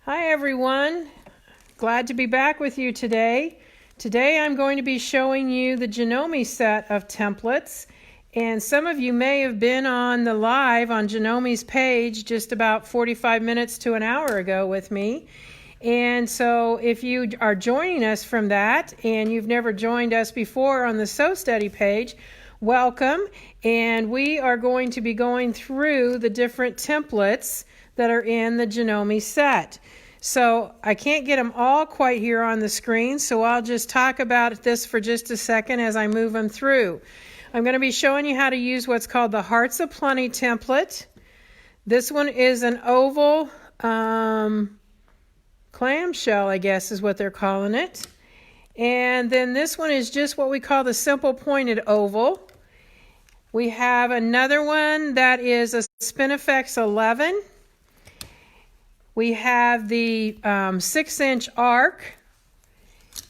Hi everyone, glad to be back with you today. Today I'm going to be showing you the Janome set of templates, and some of you may have been on the live on Janome's page just about 45 minutes to an hour ago with me. And so if you are joining us from that and you've never joined us before on the Sew Steady page, welcome. And we are going to be going through the different templates that are in the Janome set. So I can't get them all quite here on the screen, so I'll just talk about this for just a second as I move them through. I'm going to be showing you how to use what's called the Hearts of Plenty template. This one is an oval clamshell, I guess is what they're calling it. And then this one is just what we call the simple pointed oval. We have another one that is a Spinifex 11. We have the 6-inch arc,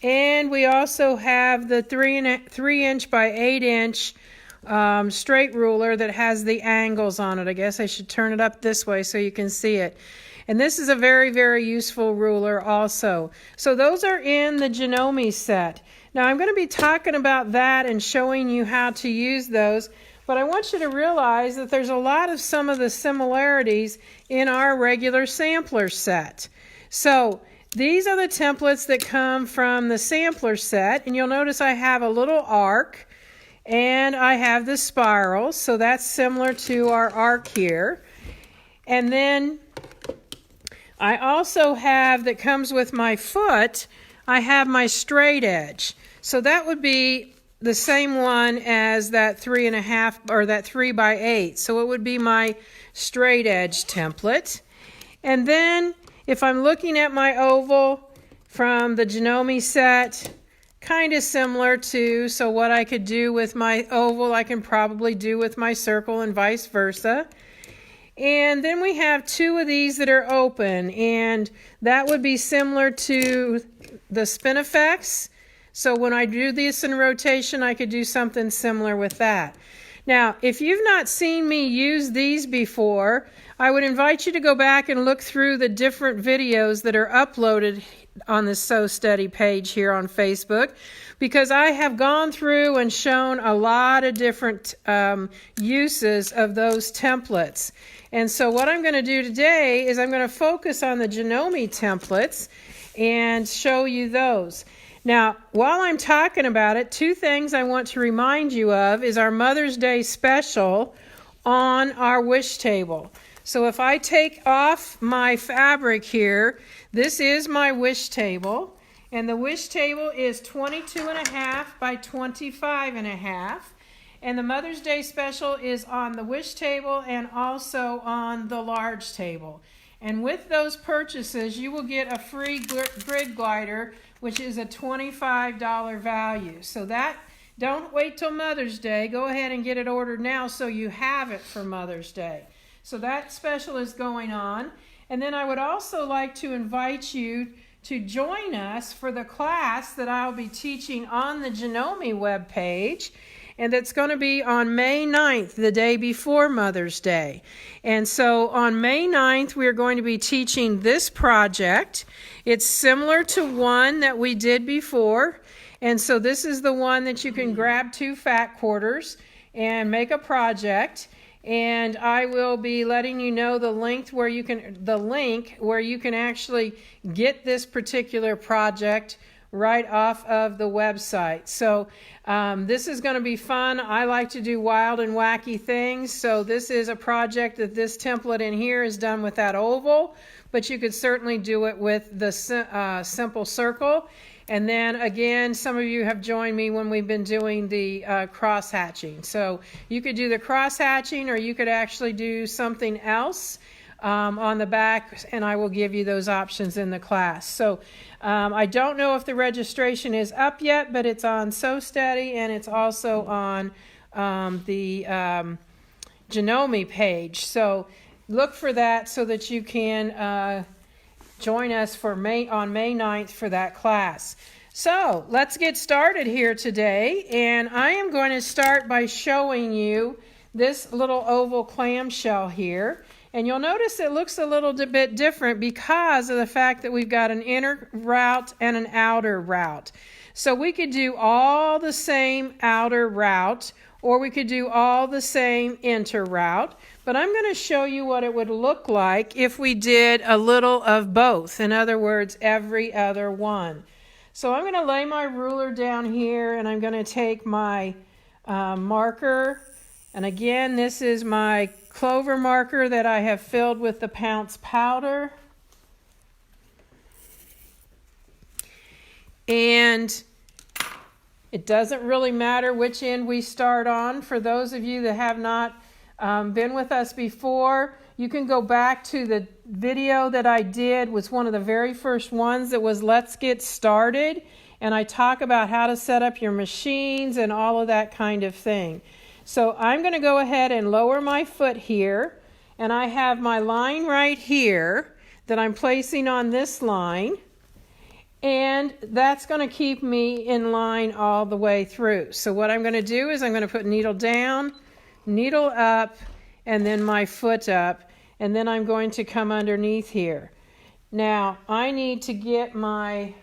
and we also have the 3-inch by 8-inch straight ruler that has the angles on it. I guess I should turn it up this way so you can see it. And this is a very, very useful ruler also. So those are in the Janome set. Now I'm going to be talking about that and showing you how to use those. But I want you to realize that there's a lot of some of the similarities in our regular sampler set. So these are the templates that come from the sampler set, and you'll notice I have a little arc and I have the spiral, so that's similar to our arc here. And then I also have, that comes with my foot, I have my straight edge. So that would be the same one as that 3.5 or that 3 by 8. So it would be my straight edge template. And then if I'm looking at my oval from the Janome set, kind of similar to, so what I could do with my oval, I can probably do with my circle and vice versa. And then we have two of these that are open, and that would be similar to the Spinifex. So when I do this in rotation, I could do something similar with that. Now, if you've not seen me use these before, I would invite you to go back and look through the different videos that are uploaded on the Sew Steady page here on Facebook, because I have gone through and shown a lot of different uses of those templates. And so what I'm going to do today is I'm going to focus on the Janome templates and show you those. Now, while I'm talking about it, two things I want to remind you of is our Mother's Day special on our wish table. So if I take off my fabric here, this is my wish table, and the wish table is 22.5 by 25.5, and the Mother's Day special is on the wish table and also on the large table. And with those purchases, you will get a free grid glider, which is a $25 value. So that, don't wait till Mother's Day. Go ahead and get it ordered now so you have it for Mother's Day. So that special is going on. And then I would also like to invite you to join us for the class that I'll be teaching on the Janome webpage. And that's going to be on May 9th, the day before Mother's Day. And so on May 9th, we're going to be teaching this project. It's similar to one that we did before. And so this is the one that you can grab 2 fat quarters and make a project. And I will be letting you know the link where you can actually get this particular project right off of the website. So this is going to be fun. I like to do wild and wacky things. So this is a project that this template in here is done with that oval, but you could certainly do it with the simple circle. And then again, some of you have joined me when we've been doing the cross hatching. So you could do the cross hatching, or you could actually do something else on the back, and I will give you those options in the class. So I don't know if the registration is up yet, but it's on Sew Steady, and it's also on the Janome page. So look for that so that you can join us for on May 9th for that class. So let's get started here today, and I am going to start by showing you this little oval clamshell here. And you'll notice it looks a little bit different because of the fact that we've got an inner route and an outer route. So we could do all the same outer route, or we could do all the same inner route. But I'm going to show you what it would look like if we did a little of both. In other words, every other one. So I'm going to lay my ruler down here, and I'm going to take my marker. And again, this is my clover marker that I have filled with the Pounce powder. And it doesn't really matter which end we start on. For those of you that have not been with us before, you can go back to the video that I did. Was one of the very first ones that was Let's Get Started. And I talk about how to set up your machines and all of that kind of thing. So I'm going to go ahead and lower my foot here, and I have my line right here that I'm placing on this line, and that's going to keep me in line all the way through. So what I'm going to do is I'm going to put needle down, needle up, and then my foot up, and then I'm going to come underneath here. Now I need to get my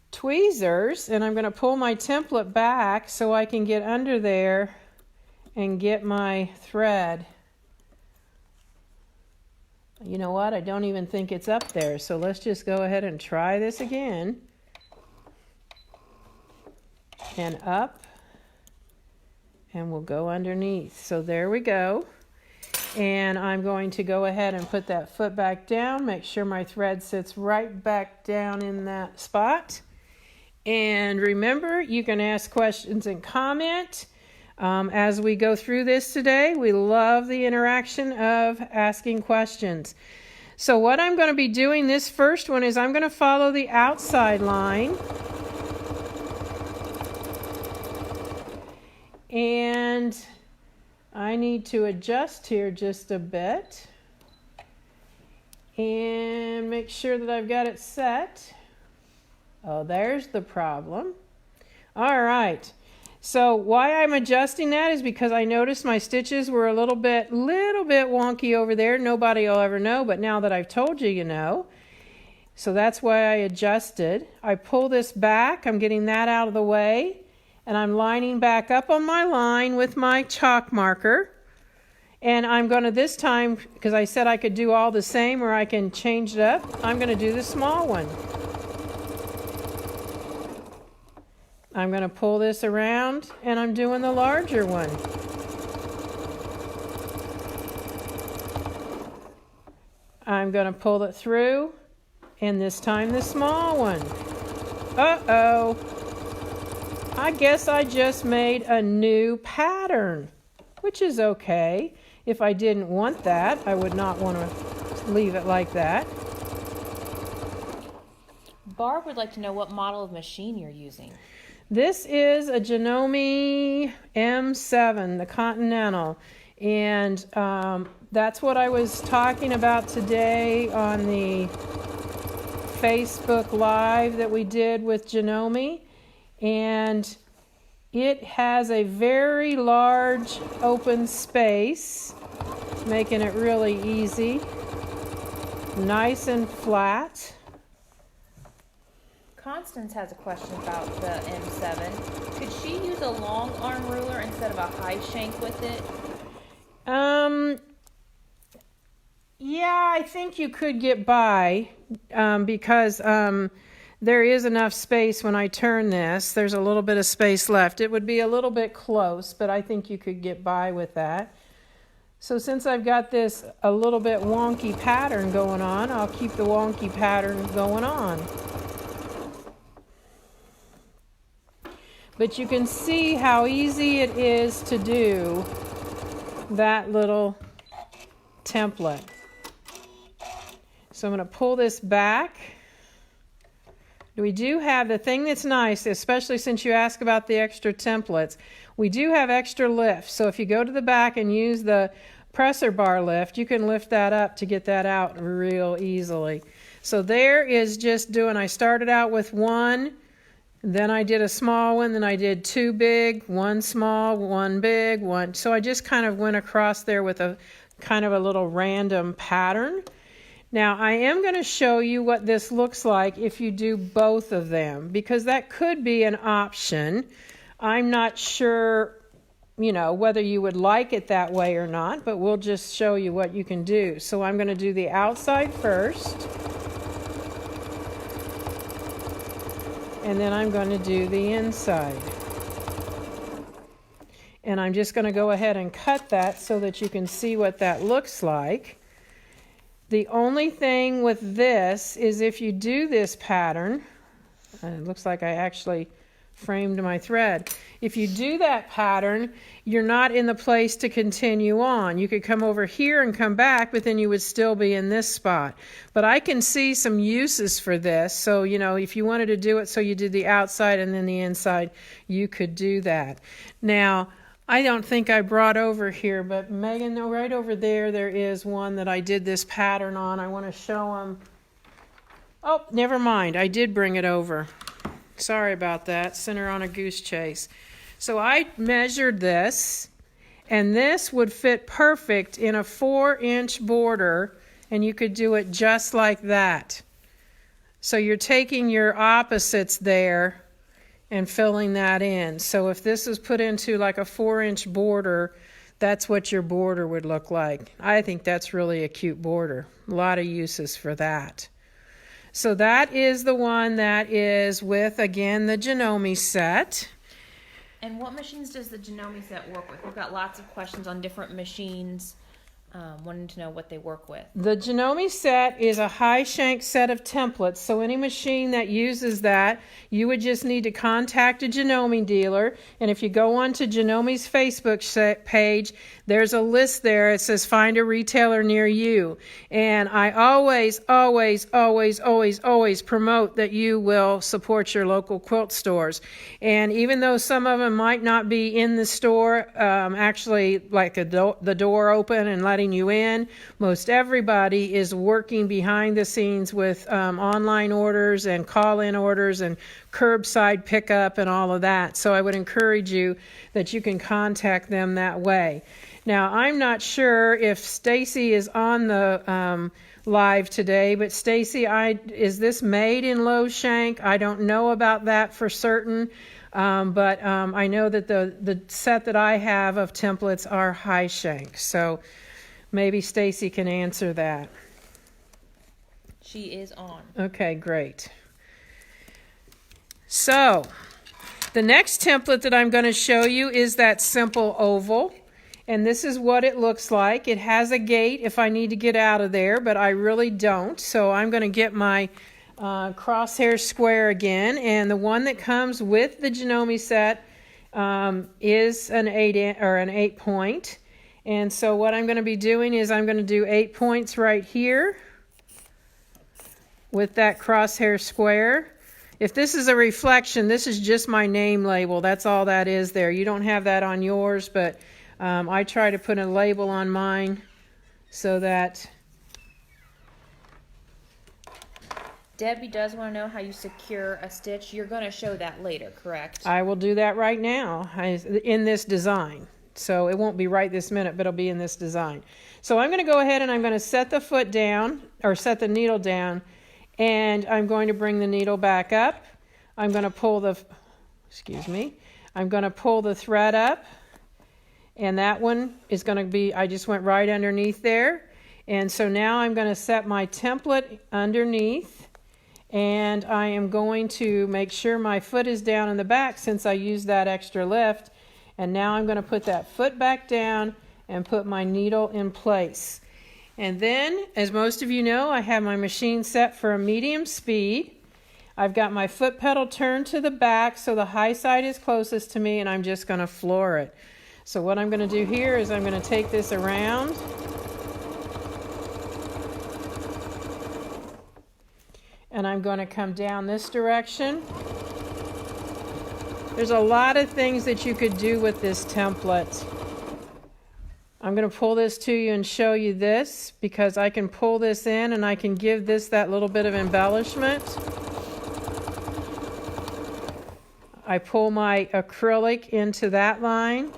tweezers, and I'm going to pull my template back so I can get under there and get my thread. You know what? I don't even think it's up there, so let's just go ahead and try this again. And up, and we'll go underneath. So there we go. And I'm going to go ahead and put that foot back down, make sure my thread sits right back down in that spot. And remember, you can ask questions and comment as we go through this today. We love the interaction of asking questions. So what I'm going to be doing this first one is I'm going to follow the outside line. And I need to adjust here just a bit and make sure that I've got it set. Oh, there's the problem. All right. So why I'm adjusting that is because I noticed my stitches were a little bit wonky over there. Nobody will ever know, but now that I've told you, you know. So that's why I adjusted. I pull this back. I'm getting that out of the way. And I'm lining back up on my line with my chalk marker. And I'm going to this time, because I said I could do all the same or I can change it up, I'm going to do the small one. I'm going to pull this around, and I'm doing the larger one. I'm going to pull it through, and this time the small one. Uh-oh. I guess I just made a new pattern, which is okay. If I didn't want that, I would not want to leave it like that. Barb would like to know what model of machine you're using. This is a Janome M7, the Continental, and that's what I was talking about today on the Facebook Live that we did with Janome, and it has a very large open space, making it really easy, nice and flat. Constance has a question about the M7. Could she use a long arm ruler instead of a high shank with it? Yeah, I think you could get by because there is enough space when I turn this. There's a little bit of space left. It would be a little bit close, but I think you could get by with that. So since I've got this a little bit wonky pattern going on, I'll keep the wonky pattern going on. But you can see how easy it is to do that little template. So I'm going to pull this back. We do have the thing that's nice, especially since you ask about the extra templates, we do have extra lift. So if you go to the back and use the presser bar lift, you can lift that up to get that out real easily. So there is just doing, I started out with one, then I did a small one, then I did two big, one small, one big, one. So I just kind of went across there with a kind of a little random pattern. Now I am going to show you what this looks like if you do both of them, because that could be an option. I'm not sure, you know, whether you would like it that way or not, but we'll just show you what you can do. So I'm going to do the outside first, and then I'm going to do the inside. And I'm just going to go ahead and cut that so that you can see what that looks like. The only thing with this is if you do this pattern, it looks like I actually framed my thread. If you do that pattern, you're not in the place to continue on. You could come over here and come back, but then you would still be in this spot. But I can see some uses for this. So, you know, if you wanted to do it so you did the outside and then the inside, you could do that. Now, I don't think I brought over here, but Megan, no, right over there, there is one that I did this pattern on. I want to show them. Oh, never mind. I did bring it over. Sorry about that. Sent her on a goose chase. So I measured this, and this would fit perfect in a 4-inch border, and you could do it just like that. So you're taking your opposites there and filling that in. So if this is put into like a 4-inch border, that's what your border would look like. I think that's really a cute border. A lot of uses for that. So that is the one that is with, again, the Janome set. And what machines does the Janome set work with? We've got lots of questions on different machines, wanting to know what they work with. The Janome set is a high shank set of templates, so any machine that uses that, you would just need to contact a Janome dealer, and if you go onto Janome's Facebook page, there's a list there. It says find a retailer near you, and I always promote that you will support your local quilt stores. And even though some of them might not be in the store, actually like the door open and letting you in, most everybody is working behind the scenes with online orders and call-in orders and curbside pickup and all of that. So I would encourage you that you can contact them that way. Now, I'm not sure if Stacy is on the live today, but Stacy, is this made in low shank? I don't know about that for certain, but I know that the set that I have of templates are high shank. So maybe Stacy can answer that. She is on. Okay, great. So the next template that I'm going to show you is that simple oval. And this is what it looks like. It has a gate if I need to get out of there, but I really don't. So I'm going to get my crosshair square again. And the one that comes with the Janome set is an 8 point. And so what I'm going to be doing is I'm going to do 8 points right here with that crosshair square. If this is a reflection, this is just my name label. That's all that is there. You don't have that on yours, but I try to put a label on mine so that... Debbie does want to know how you secure a stitch. You're going to show that later, correct? I will do that right now in this design. So it won't be right this minute, but it'll be in this design. So I'm going to go ahead and I'm going to set the foot down, or set the needle down, and I'm going to bring the needle back up. I'm going to pull the, I'm going to pull the thread up. And that one is going to be, I just went right underneath there. And so now I'm going to set my template underneath. And I am going to make sure my foot is down in the back since I used that extra lift. And now I'm going to put that foot back down and put my needle in place. And then, as most of you know, I have my machine set for a medium speed. I've got my foot pedal turned to the back so the high side is closest to me, and I'm just going to floor it. So what I'm going to do here is I'm going to take this around and I'm going to come down this direction. There's a lot of things that you could do with this template. I'm going to pull this to you and show you this because I can pull this in and I can give this that little bit of embellishment. I pull my acrylic into that line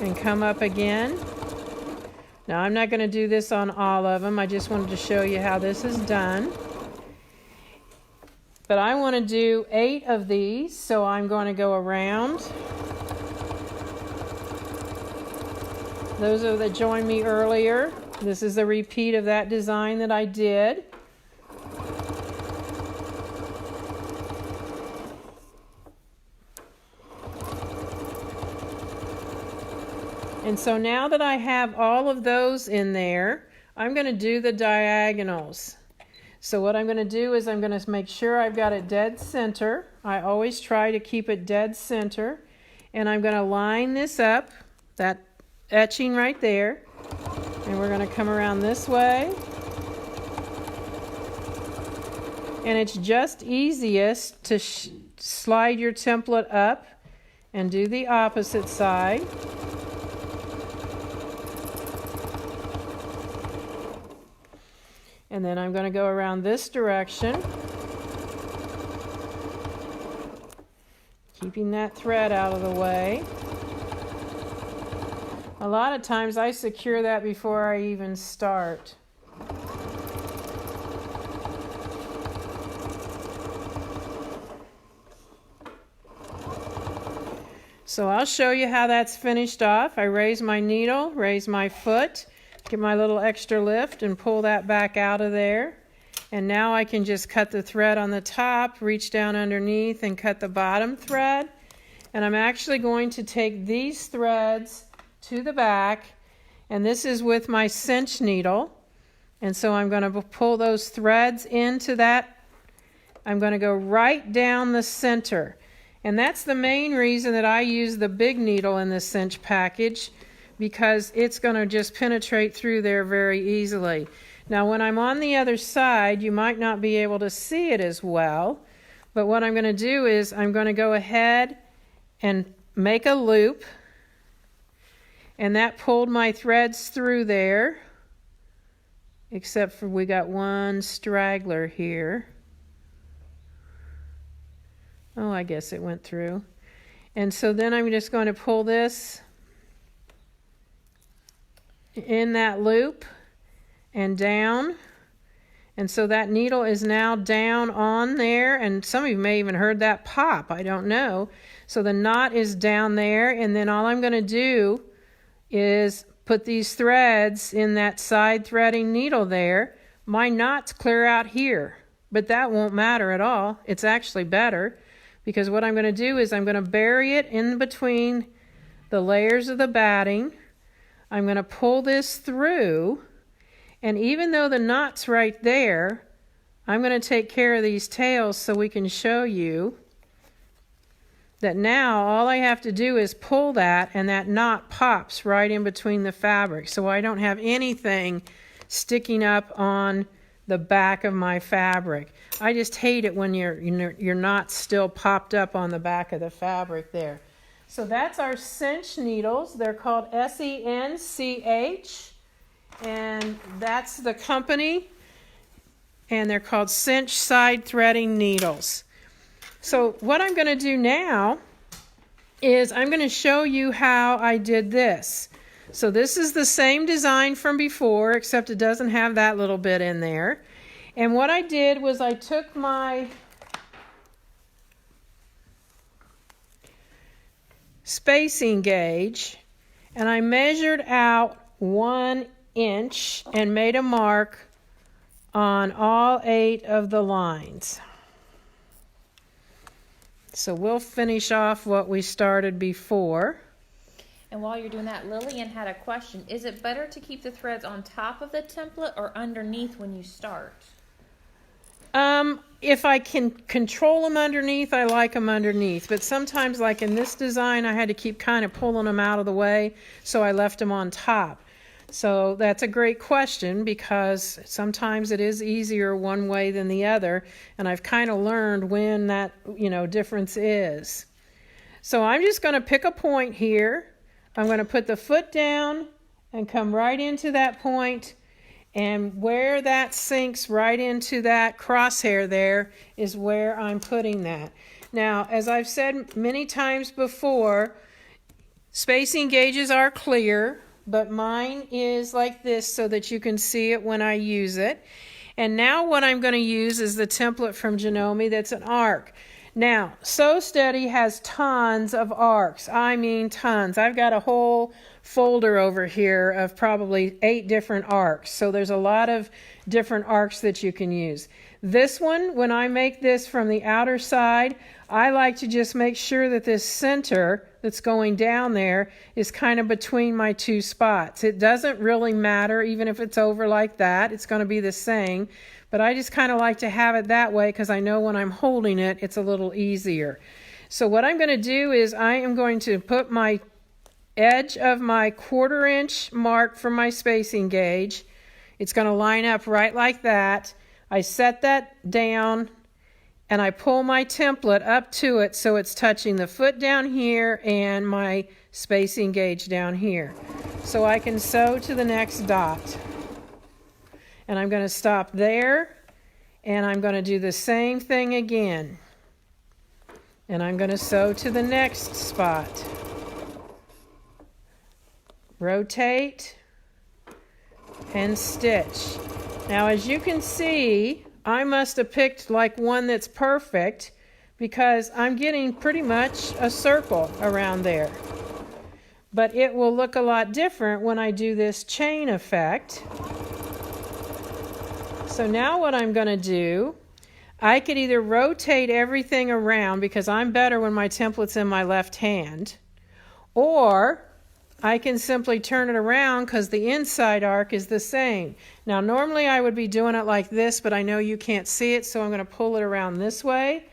and come up again. Now I'm not going to do this on all of them. I just wanted to show you how this is done. But I want to do 8 of these, so I'm going to go around. Those that joined me earlier, this is a repeat of that design that I did. And so now that I have all of those in there, I'm going to do the diagonals. So what I'm going to do is I'm going to make sure I've got it dead center. I always try to keep it dead center. And I'm going to line this up, that etching right there. And we're going to come around this way. And it's just easiest to slide your template up and do the opposite side. And then I'm going to go around this direction, keeping that thread out of the way. A lot of times I secure that before I even start. So I'll show you how that's finished off. I raise my needle, raise my foot, get my little extra lift and pull that back out of there. And now I can just cut the thread on the top, reach down underneath and cut the bottom thread. And I'm actually going to take these threads to the back, and this is with my cinch needle. And so I'm going to pull those threads into that. I'm going to go right down the center. And that's the main reason that I use the big needle in the cinch package, because it's going to just penetrate through there very easily. Now when I'm on the other side, you might not be able to see it as well, but what I'm going to do is I'm going to go ahead and make a loop, and that pulled my threads through there, except for we got one straggler here. Oh, I guess it went through. And so then I'm just going to pull this in that loop and down, and so that needle is now down on there, and some of you may even heard that pop, I don't know. So the knot is down there, and then all I'm going to do is put these threads in that side threading needle there. My knot's clear out here, but that won't matter at all. It's actually better, because what I'm going to do is I'm going to bury it in between the layers of the batting. I'm going to pull this through, and even though the knot's right there, I'm going to take care of these tails so we can show you that now all I have to do is pull that, and that knot pops right in between the fabric, so I don't have anything sticking up on the back of my fabric. I just hate it when your knot's still popped up on the back of the fabric there. So that's our cinch needles. They're called SENCH, and that's the company, and they're called cinch side threading needles. So what I'm going to do now is I'm going to show you how I did this. So this is the same design from before, except it doesn't have that little bit in there. And what I did was I took my spacing gauge and I measured out 1 inch and made a mark on all 8 of the lines. So we'll finish off what we started before. And while you're doing that, Lillian had a question. Is it better to keep the threads on top of the template or underneath when you start? If I can control them underneath, I like them underneath. But sometimes, like in this design, I had to keep kind of pulling them out of the way, so I left them on top. So that's a great question, because sometimes it is easier one way than the other, and I've kind of learned when that, difference is. So I'm just going to pick a point here. I'm going to put the foot down and come right into that point, and where that sinks right into that crosshair there is where I'm putting that. Now, as I've said many times before, spacing gauges are clear. but mine is like this so that you can see it when I use it. And now what I'm going to use is the template from Janome that's an arc. Now, Sew Steady has tons of arcs. I mean tons. I've got a whole folder over here of probably 8 different arcs. So there's a lot of different arcs that you can use. This one, when I make this from the outer side, I like to just make sure that this center that's going down there is kind of between my 2 spots. It doesn't really matter, even if it's over like that, it's going to be the same. But I just kind of like to have it that way because I know when I'm holding it, it's a little easier. So what I'm going to do is I am going to put my edge of my 1/4 inch mark for my spacing gauge. It's going to line up right like that. I set that down and I pull my template up to it so it's touching the foot down here and my spacing gauge down here. So I can sew to the next dot. And I'm going to stop there, and I'm going to do the same thing again. And I'm going to sew to the next spot. Rotate and stitch. Now, as you can see, I must have picked like one that's perfect because I'm getting pretty much a circle around there. But it will look a lot different when I do this chain effect. So now what I'm going to do, I could either rotate everything around because I'm better when my template's in my left hand, or I can simply turn it around because the inside arc is the same. Now normally I would be doing it like this, but I know you can't see it, so I'm going to pull it around this way.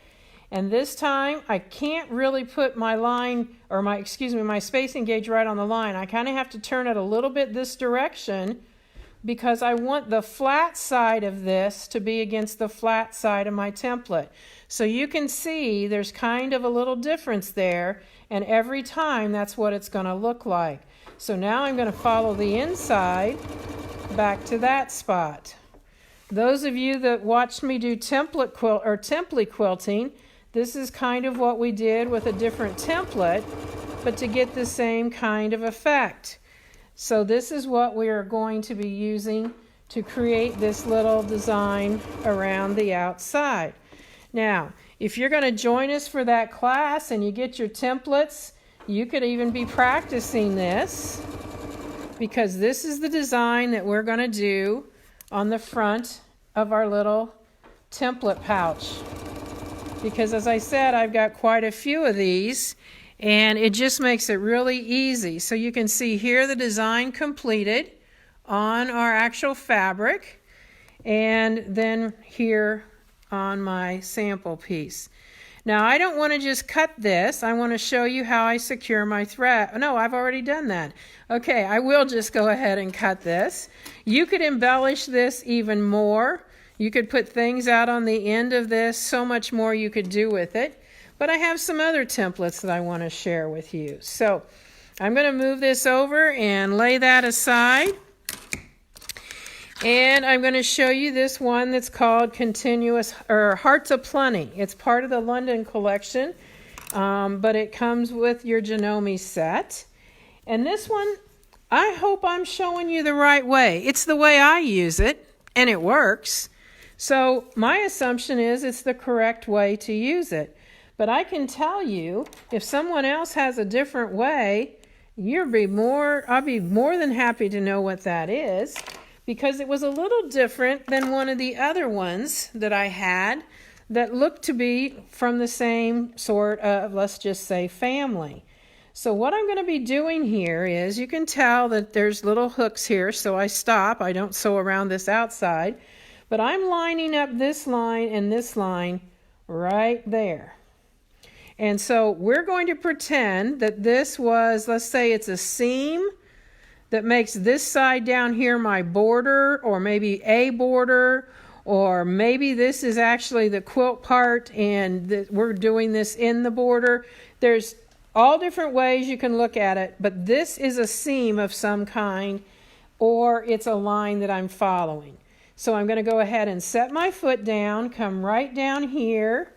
And this time I can't really put my line, or my spacing gauge right on the line. I kind of have to turn it a little bit this direction because I want the flat side of this to be against the flat side of my template. So you can see there's kind of a little difference there, and every time that's what it's going to look like. So now I'm going to follow the inside back to that spot. Those of you that watched me do template quilting, this is kind of what we did with a different template, but to get the same kind of effect. So this is what we are going to be using to create this little design around the outside. Now, if you're going to join us for that class and you get your templates, you could even be practicing this because this is the design that we're going to do on the front of our little template pouch. Because as I said, I've got quite a few of these, and it just makes it really easy. So you can see here the design completed on our actual fabric, and then here on my sample piece. Now I don't want to just cut this. I want to show you how I secure my thread. No, I've already done that. Okay, I will just go ahead and cut this. You could embellish this even more. You could put things out on the end of this, so much more you could do with it. But I have some other templates that I want to share with you. So I'm going to move this over and lay that aside. And I'm going to show you this one that's called Hearts of Plenty. It's part of the London collection, but it comes with your Janome set. And this one, I hope I'm showing you the right way. It's the way I use it, and it works. So my assumption is it's the correct way to use it. But I can tell you, if someone else has a different way, I'll be more than happy to know what that is, because it was a little different than one of the other ones that I had that looked to be from the same sort of, let's just say, family. So what I'm going to be doing here is, you can tell that there's little hooks here, so I stop. I don't sew around this outside, but I'm lining up this line and this line right there. And so we're going to pretend that this was, let's say it's a seam that makes this side down here my border, or maybe a border, or maybe this is actually the quilt part and we're doing this in the border. There's all different ways you can look at it, but this is a seam of some kind, or it's a line that I'm following. So I'm going to go ahead and set my foot down, come right down here,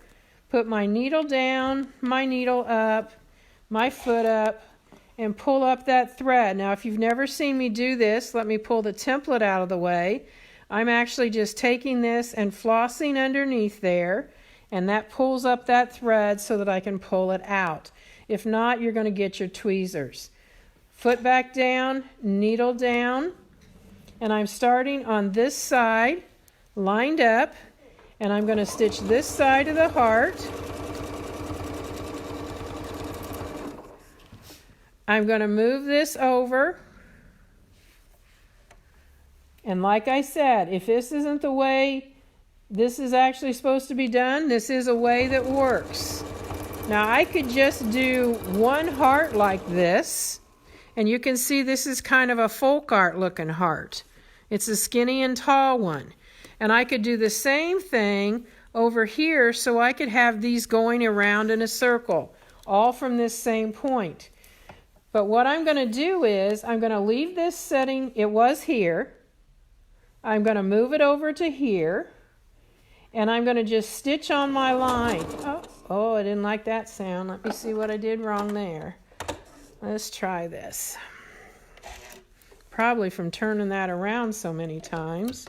put my needle down, my needle up, my foot up, and pull up that thread. Now, if you've never seen me do this, let me pull the template out of the way. I'm actually just taking this and flossing underneath there, and that pulls up that thread so that I can pull it out. If not, you're going to get your tweezers. Foot back down, needle down, and I'm starting on this side, lined up, and I'm going to stitch this side of the heart. I'm going to move this over. And like I said, if this isn't the way this is actually supposed to be done, this is a way that works. Now I could just do one heart like this, and you can see this is kind of a folk art looking heart. It's a skinny and tall one. And I could do the same thing over here, so I could have these going around in a circle, all from this same point. But what I'm going to do is I'm going to leave this setting, it was here. I'm going to move it over to here, and I'm going to just stitch on my line. Oh, I didn't like that sound. Let me see what I did wrong there. Let's try this. Probably from turning that around so many times.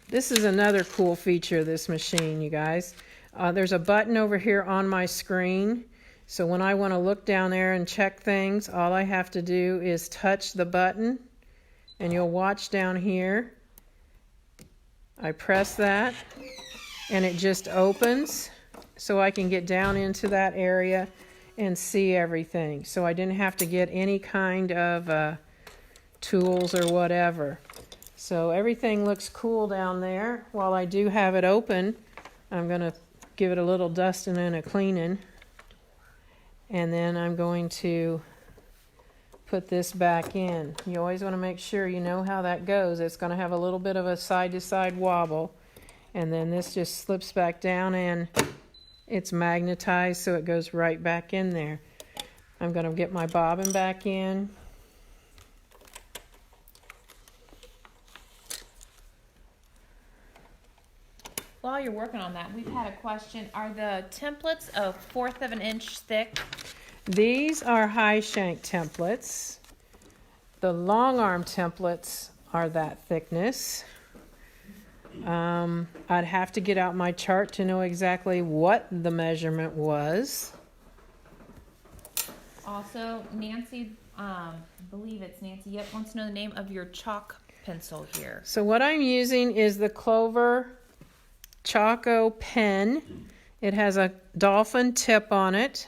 This is another cool feature of this machine, you guys. There's a button over here on my screen. So when I want to look down there and check things, all I have to do is touch the button, and you'll watch down here. I press that, and it just opens, so I can get down into that area and see everything. So I didn't have to get any kind of tools or whatever. So everything looks cool down there. While I do have it open, I'm going to give it a little dusting and a cleaning. And then I'm going to put this back in. You always want to make sure you know how that goes. It's going to have a little bit of a side-to-side wobble. And then this just slips back down, and it's magnetized, so it goes right back in there. I'm going to get my bobbin back in. While you're working on that, we've had a question. Are the templates a 1/4 of an inch thick? These are high shank templates. The long arm templates are that thickness. I'd have to get out my chart to know exactly what the measurement was. Also, Nancy, I believe it's Nancy, yep, wants to know the name of your chalk pencil here. So what I'm using is the Clover Choco pen. It has a dolphin tip on it,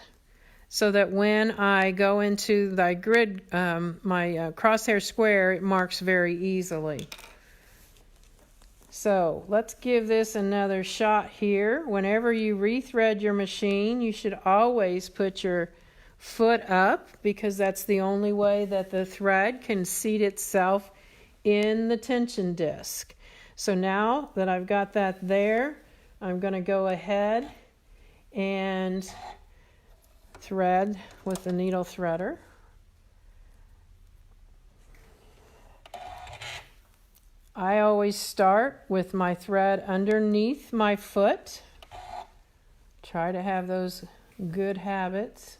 so that when I go into the grid, my crosshair square, it marks very easily. So let's give this another shot here. Whenever you rethread your machine, you should always put your foot up, because that's the only way that the thread can seat itself in the tension disc. So now that I've got that there, I'm going to go ahead and thread with the needle threader. I always start with my thread underneath my foot. Try to have those good habits.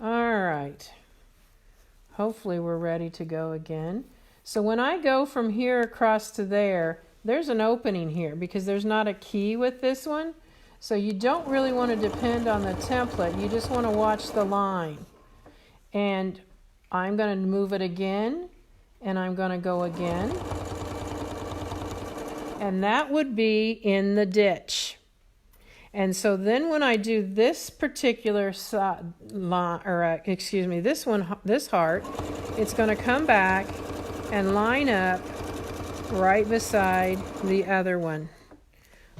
All right. Hopefully we're ready to go again. So when I go from here across to there, there's an opening here because there's not a key with this one. So you don't really want to depend on the template. You just want to watch the line. And I'm going to move it again, and I'm going to go again. And that would be in the ditch. And so then when I do this particular this heart, it's going to come back and line up right beside the other one.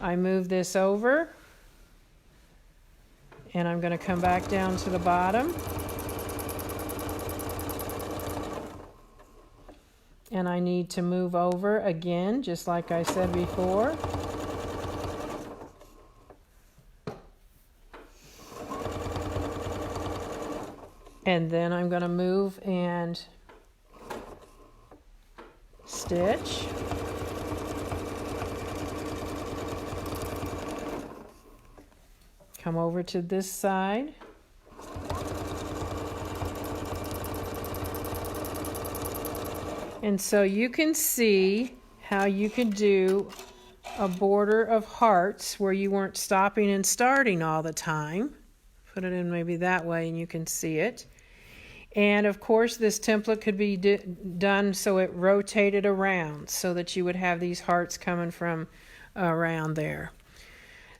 I move this over, and I'm going to come back down to the bottom. And I need to move over again, just like I said before. And then I'm going to move and stitch. come over to this side. And so you can see how you could do a border of hearts where you weren't stopping and starting all the time. Put it in maybe that way and you can see it. And of course this template could be done so it rotated around so that you would have these hearts coming from around there.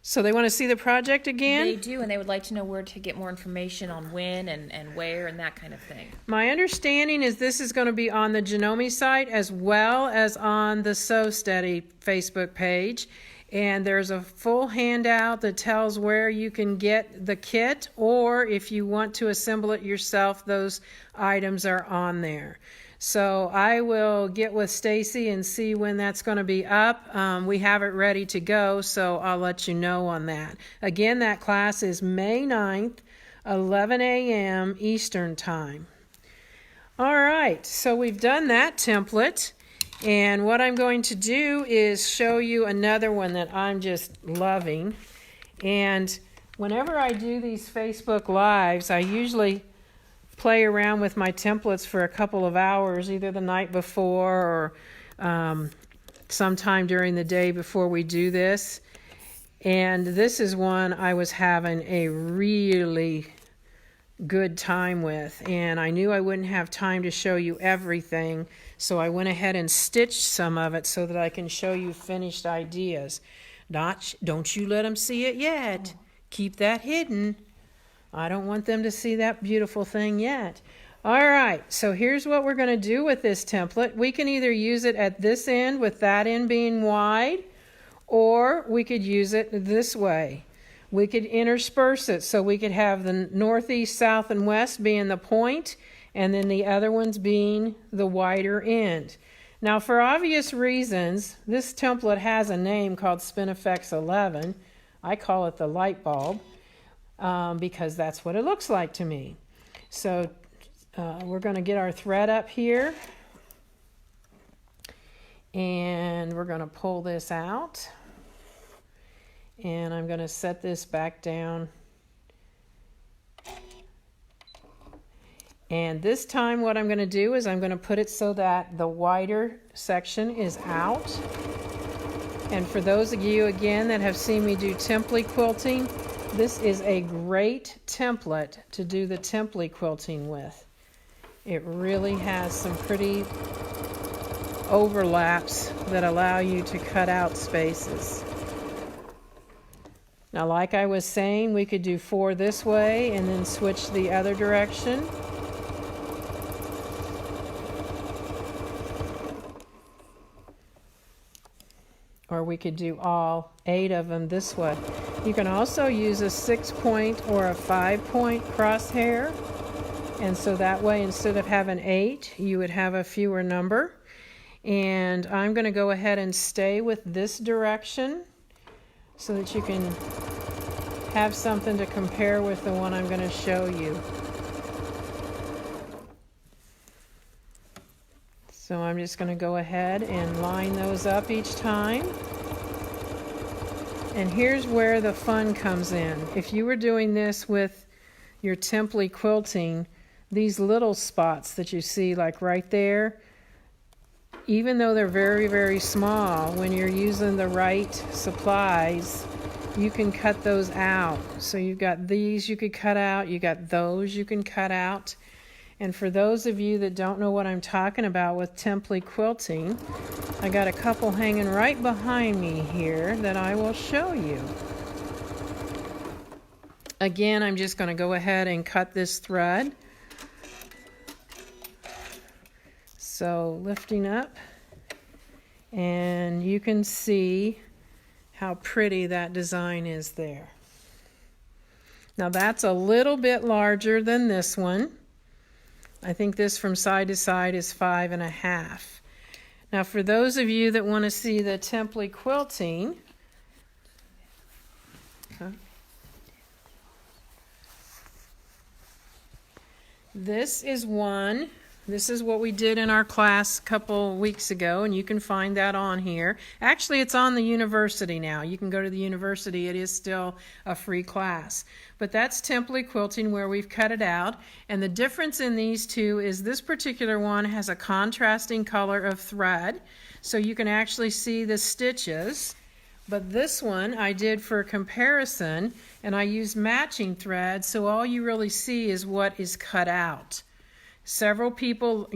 So they want to see the project again? They do, and they would like to know where to get more information on when and where and that kind of thing. My understanding is this is going to be on the Janome site as well as on the Sew Steady Facebook page. And there's a full handout that tells where you can get the kit, or if you want to assemble it yourself, those items are on there. So I will get with Stacy and see when that's going to be up. We have it ready to go, so I'll let you know on that. Again, that class is May 9th, 11 a.m. Eastern Time. All right, so we've done that template. And what I'm going to do is show you another one that I'm just loving. And whenever I do these Facebook Lives, I usually play around with my templates for a couple of hours, either the night before or sometime during the day before we do this. And this is one I was having a really good time with, and I knew I wouldn't have time to show you everything, so I went ahead and stitched some of it so that I can show you finished ideas. Don't you let them see it yet. Keep that hidden. I don't want them to see that beautiful thing yet. All right, so here's what we're going to do with this template. We can either use it at this end with that end being wide, or we could use it this way. We could intersperse it so we could have the northeast, south, and west being the point, and then the other ones being the wider end. Now, for obvious reasons, this template has a name called Spinifex 11. I call it the light bulb because that's what it looks like to me. So we're going to get our thread up here, and we're going to pull this out. And I'm going to set this back down. And this time what I'm going to do is I'm going to put it so that the wider section is out. And for those of you, again, that have seen me do template quilting, this is a great template to do the template quilting with. It really has some pretty overlaps that allow you to cut out spaces. Now, like I was saying, we could do 4 this way and then switch the other direction. Or we could do all 8 of them this way. You can also use a 6-point or a 5-point crosshair. And so that way, instead of having 8, you would have a fewer number. And I'm going to go ahead and stay with this direction, so that you can have something to compare with the one I'm going to show you. So I'm just going to go ahead and line those up each time. And here's where the fun comes in. If you were doing this with your template quilting, these little spots that you see like right there, even though they're very, very small, when you're using the right supplies, you can cut those out. So you've got these you could cut out, you got those you can cut out. And for those of you that don't know what I'm talking about with template quilting, I got a couple hanging right behind me here that I will show you. Again, I'm just going to go ahead and cut this thread. So lifting up, and you can see how pretty that design is there. Now that's a little bit larger than this one. I think this from side to side is 5.5. Now for those of you that want to see the template quilting, this is one This is what we did in our class a couple weeks ago, and you can find that on here. Actually, it's on the university now. You can go to the university. It is still a free class. But that's template quilting where we've cut it out. And the difference in these two is this particular one has a contrasting color of thread, so you can actually see the stitches. But this one I did for comparison, and I used matching thread, so all you really see is what is cut out. Several people,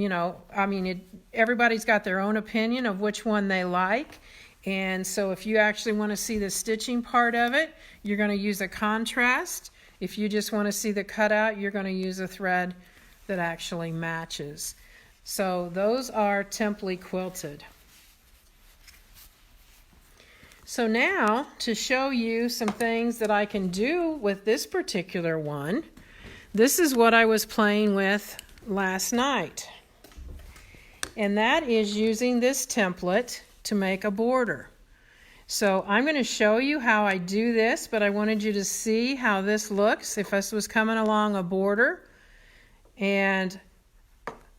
everybody's got their own opinion of which one they like. And so if you actually want to see the stitching part of it, you're going to use a contrast. If you just want to see the cutout, you're going to use a thread that actually matches. So those are template quilted. So now, to show you some things that I can do with this particular one, this is what I was playing with last night. And that is using this template to make a border. So I'm going to show you how I do this, but I wanted you to see how this looks if this was coming along a border. And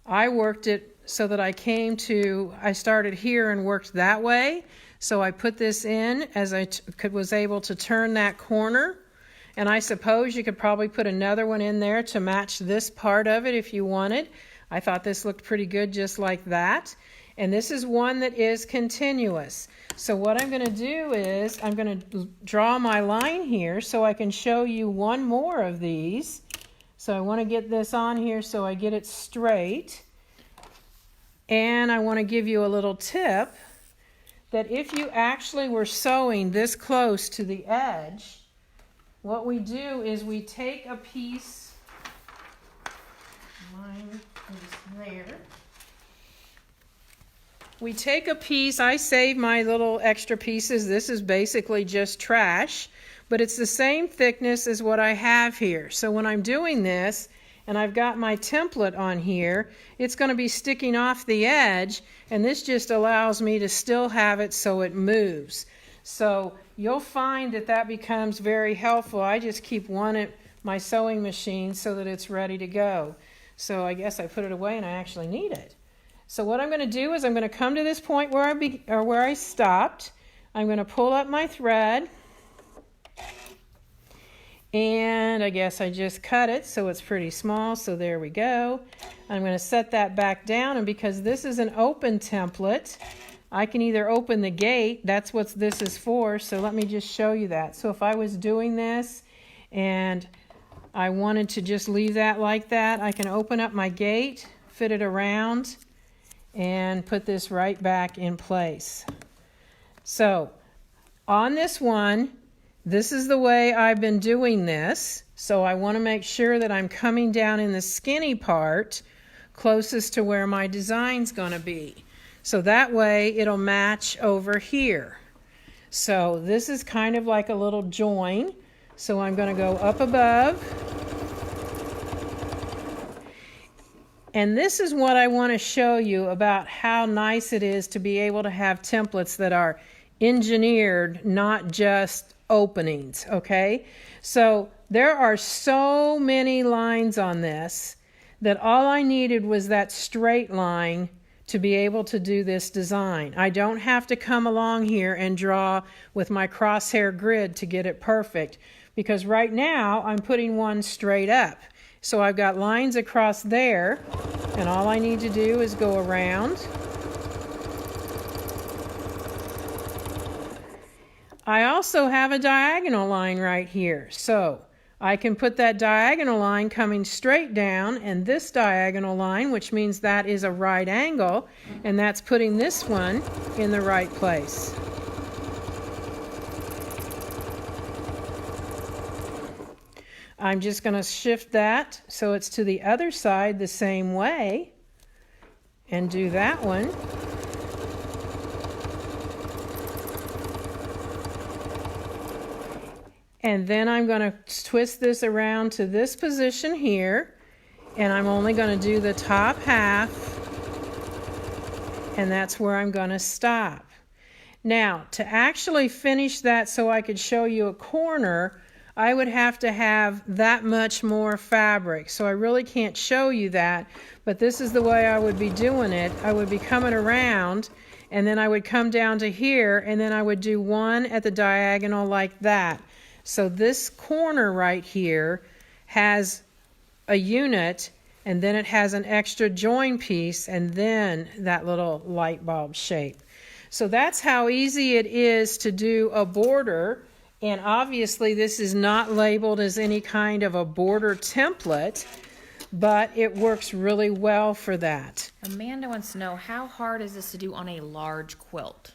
I worked it so that I started here and worked that way. So I put this in as I was able to turn that corner. And I suppose you could probably put another one in there to match this part of it if you wanted. I thought this looked pretty good just like that. And this is one that is continuous. So what I'm going to do is I'm going to draw my line here so I can show you one more of these. So I want to get this on here so I get it straight. And I want to give you a little tip that if you actually were sewing this close to the edge, what we do is we take a piece, mine is there. We take a piece, I save my little extra pieces. This is basically just trash, but it's the same thickness as what I have here. So when I'm doing this, and I've got my template on here, it's going to be sticking off the edge, and this just allows me to still have it so it moves. So you'll find that becomes very helpful. I just keep one at my sewing machine so that it's ready to go. So I guess I put it away and I actually need it. So what I'm going to do is I'm going to come to this point where I stopped. I'm going to pull up my thread. And I guess I just cut it so it's pretty small, so there we go. I'm going to set that back down, and because this is an open template, I can either open the gate, that's what this is for, so let me just show you that. So if I was doing this and I wanted to just leave that like that, I can open up my gate, fit it around, and put this right back in place. So on this one, this is the way I've been doing this. So I want to make sure that I'm coming down in the skinny part closest to where my design's going to be. So that way it'll match over here. So this is kind of like a little join. So I'm going to go up above. And this is what I want to show you about how nice it is to be able to have templates that are engineered, not just openings, okay? So there are so many lines on this that all I needed was that straight line to be able to do this design. I don't have to come along here and draw with my crosshair grid to get it perfect, because right now I'm putting one straight up. So I've got lines across there, and all I need to do is go around. I also have a diagonal line right here, so I can put that diagonal line coming straight down, and this diagonal line, which means that is a right angle, and that's putting this one in the right place. I'm just going to shift that so it's to the other side the same way, and do that one. And then I'm going to twist this around to this position here, and I'm only going to do the top half, and that's where I'm going to stop. Now, to actually finish that so I could show you a corner, I would have to have that much more fabric. So I really can't show you that, but this is the way I would be doing it. I would be coming around, and then I would come down to here, and then I would do one at the diagonal like that. So this corner right here has a unit, and then it has an extra join piece, and then that little light bulb shape. So that's how easy it is to do a border. And obviously this is not labeled as any kind of a border template, but it works really well for that. Amanda wants to know, how hard is this to do on a large quilt?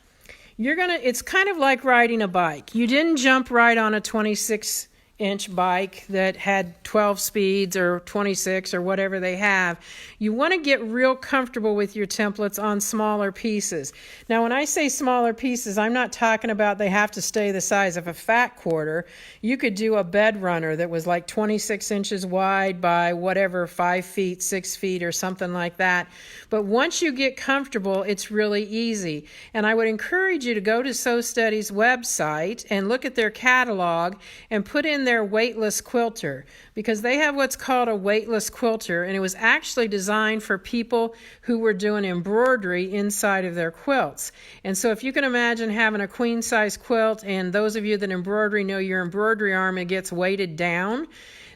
It's kind of like riding a bike. You didn't jump right on a 26-inch bike that had 12 speeds or 26 or whatever they have. You want to get real comfortable with your templates on smaller pieces. Now, when I say smaller pieces, I'm not talking about they have to stay the size of a fat quarter. You could do a bed runner that was like 26 inches wide by whatever, 5 feet, 6 feet, or something like that. But once you get comfortable, it's really easy. And I would encourage you to go to Sew Steady's website and look at their catalog and put in their weightless quilter, because they have what's called a weightless quilter, and it was actually designed for people who were doing embroidery inside of their quilts. And so if you can imagine having a queen size quilt, and those of you that embroidery know your embroidery arm, it gets weighted down.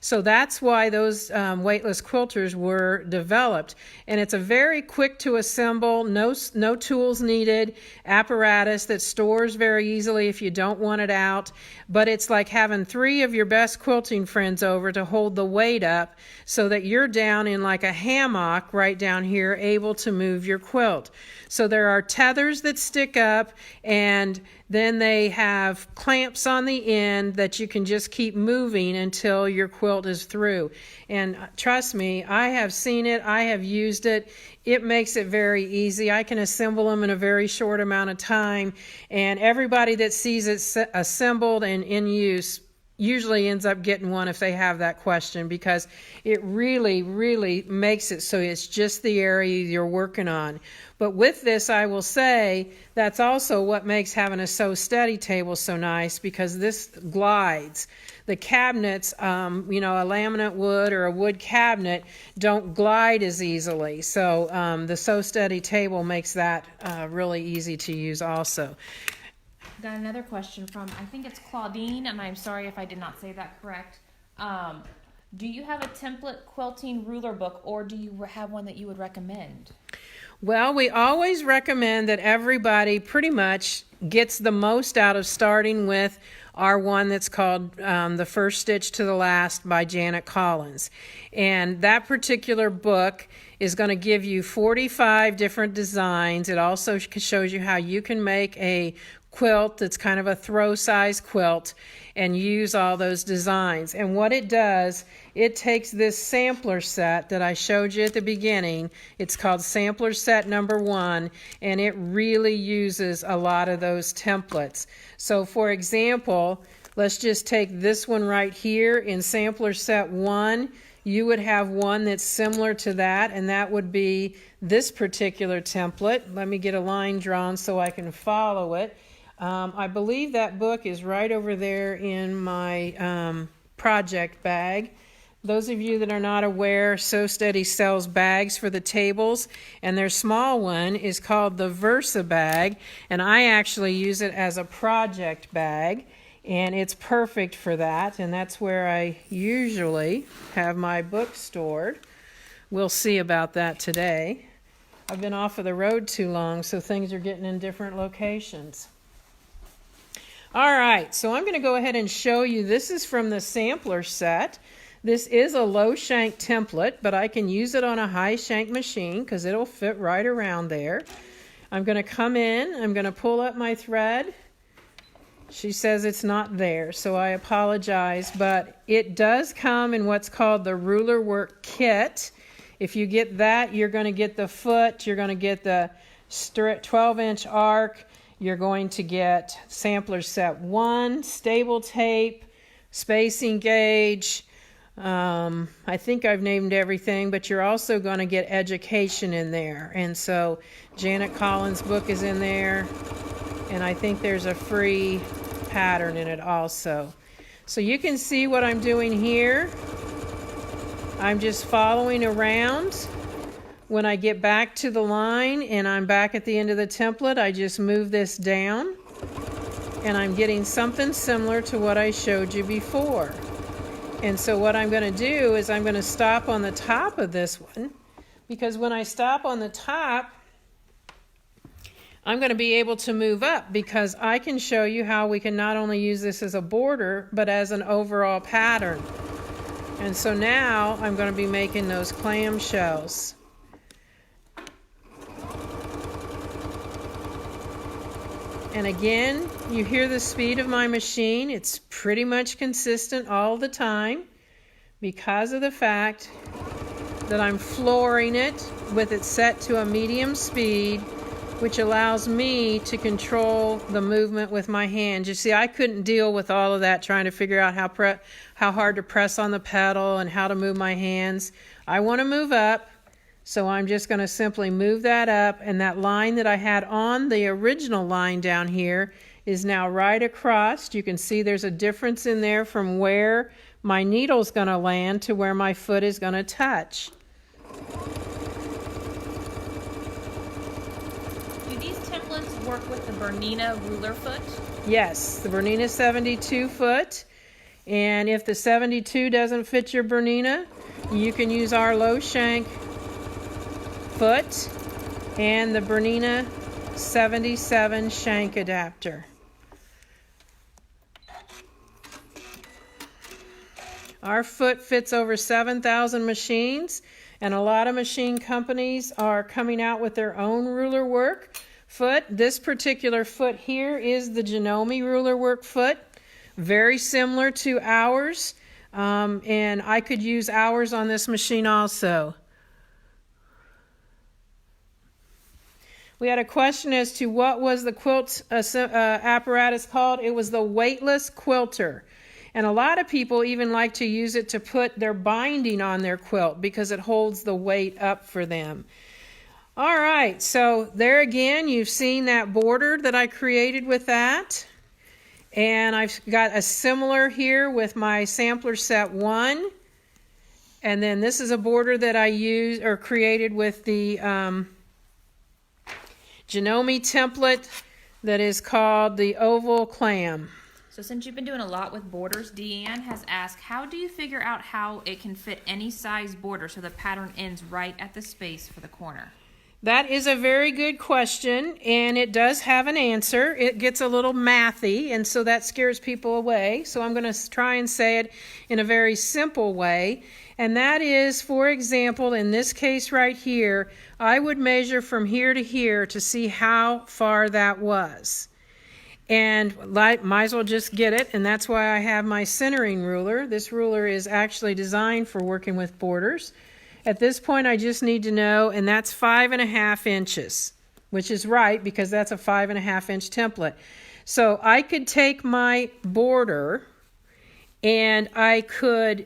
So that's why those weightless quilters were developed. And it's a very quick to assemble, no tools needed, apparatus that stores very easily if you don't want it out. But it's like having 3 of your best quilting friends over to hold the weight up so that you're down in like a hammock right down here, able to move your quilt. So there are tethers that stick up, and then they have clamps on the end that you can just keep moving until your quilt is through. And trust me, I have seen it, I have used it. It makes it very easy. I can assemble them in a very short amount of time, and everybody that sees it assembled and in use usually ends up getting one if they have that question, because it really, really makes it so it's just the area you're working on. But with this, I will say, that's also what makes having a Sew Steady table so nice, because this glides. The cabinets, a laminate wood or a wood cabinet don't glide as easily. So the Sew Steady table makes that really easy to use also. Got another question from, I think it's Claudine, and I'm sorry if I did not say that correct. Do you have a template quilting ruler book, or do you have one that you would recommend? Well, we always recommend that everybody pretty much gets the most out of starting with our one that's called The First Stitch to the Last by Janet Collins. And that particular book is going to give you 45 different designs. It also shows you how you can make a quilt that's kind of a throw size quilt and use all those designs. And what it does, it takes this sampler set that I showed you at the beginning. It's called Sampler Set number 1, and it really uses a lot of those templates. So for example, let's just take this one right here in Sampler Set 1. You would have one that's similar to that, and that would be this particular template. Let me get a line drawn so I can follow it. I believe that book is right over there in my project bag. Those of you that are not aware, Sew Steady sells bags for the tables, and their small one is called the Versa bag, and I actually use it as a project bag, and it's perfect for that, and that's where I usually have my book stored. We'll see about that today. I've been off of the road too long, so things are getting in different locations. All right, so I'm going to go ahead and show you. This is from the sampler set. This is a low shank template, but I can use it on a high shank machine because it'll fit right around there. I'm going to come in, I'm going to pull up my thread. She says it's not there, so I apologize, but it does come in what's called the ruler work kit. If you get that, you're going to get the foot, you're going to get the 12-inch arc, you're going to get sampler set 1, stable tape, spacing gauge. I think I've named everything, but you're also going to get education in there. And so Janet Collins' book is in there, and I think there's a free pattern in it also. So you can see what I'm doing here. I'm just following around. When I get back to the line and I'm back at the end of the template, I just move this down and I'm getting something similar to what I showed you before. And so what I'm going to do is I'm going to stop on the top of this one, because when I stop on the top, I'm going to be able to move up, because I can show you how we can not only use this as a border, but as an overall pattern. And so now I'm going to be making those clamshells. And again, you hear the speed of my machine. It's pretty much consistent all the time because of the fact that I'm flooring it with it set to a medium speed, which allows me to control the movement with my hands. You see, I couldn't deal with all of that, trying to figure out how hard to press on the pedal and how to move my hands. I want to move up. So I'm just going to simply move that up, and that line that I had on the original line down here is now right across. You can see there's a difference in there from where my needle's going to land to where my foot is going to touch. Do these templates work with the Bernina ruler foot? Yes, the Bernina 72 foot. And if the 72 doesn't fit your Bernina, you can use our low shank foot and the Bernina 77 shank adapter. Our foot fits over 7,000 machines, and a lot of machine companies are coming out with their own ruler work foot. This particular foot here is the Janome ruler work foot, very similar to ours, and I could use ours on this machine also. We had a question as to what was the quilt apparatus called. It was the weightless quilter. And a lot of people even like to use it to put their binding on their quilt because it holds the weight up for them. All right, so there again, you've seen that border that I created with that. And I've got a similar here with my Sampler Set 1. And then this is a border that I used or created with the Janome template that is called the Oval Clam. So since you've been doing a lot with borders, Deanne has asked, how do you figure out how it can fit any size border so the pattern ends right at the space for the corner? That is a very good question, and it does have an answer. It gets a little mathy, and so that scares people away. So I'm going to try and say it in a very simple way. And that is, for example, in this case right here, I would measure from here to here to see how far that was. And might as well just get it, and that's why I have my centering ruler. This ruler is actually designed for working with borders. At this point, I just need to know, and that's 5.5 inches, which is right because that's a 5.5 inch template. So I could take my border and I could,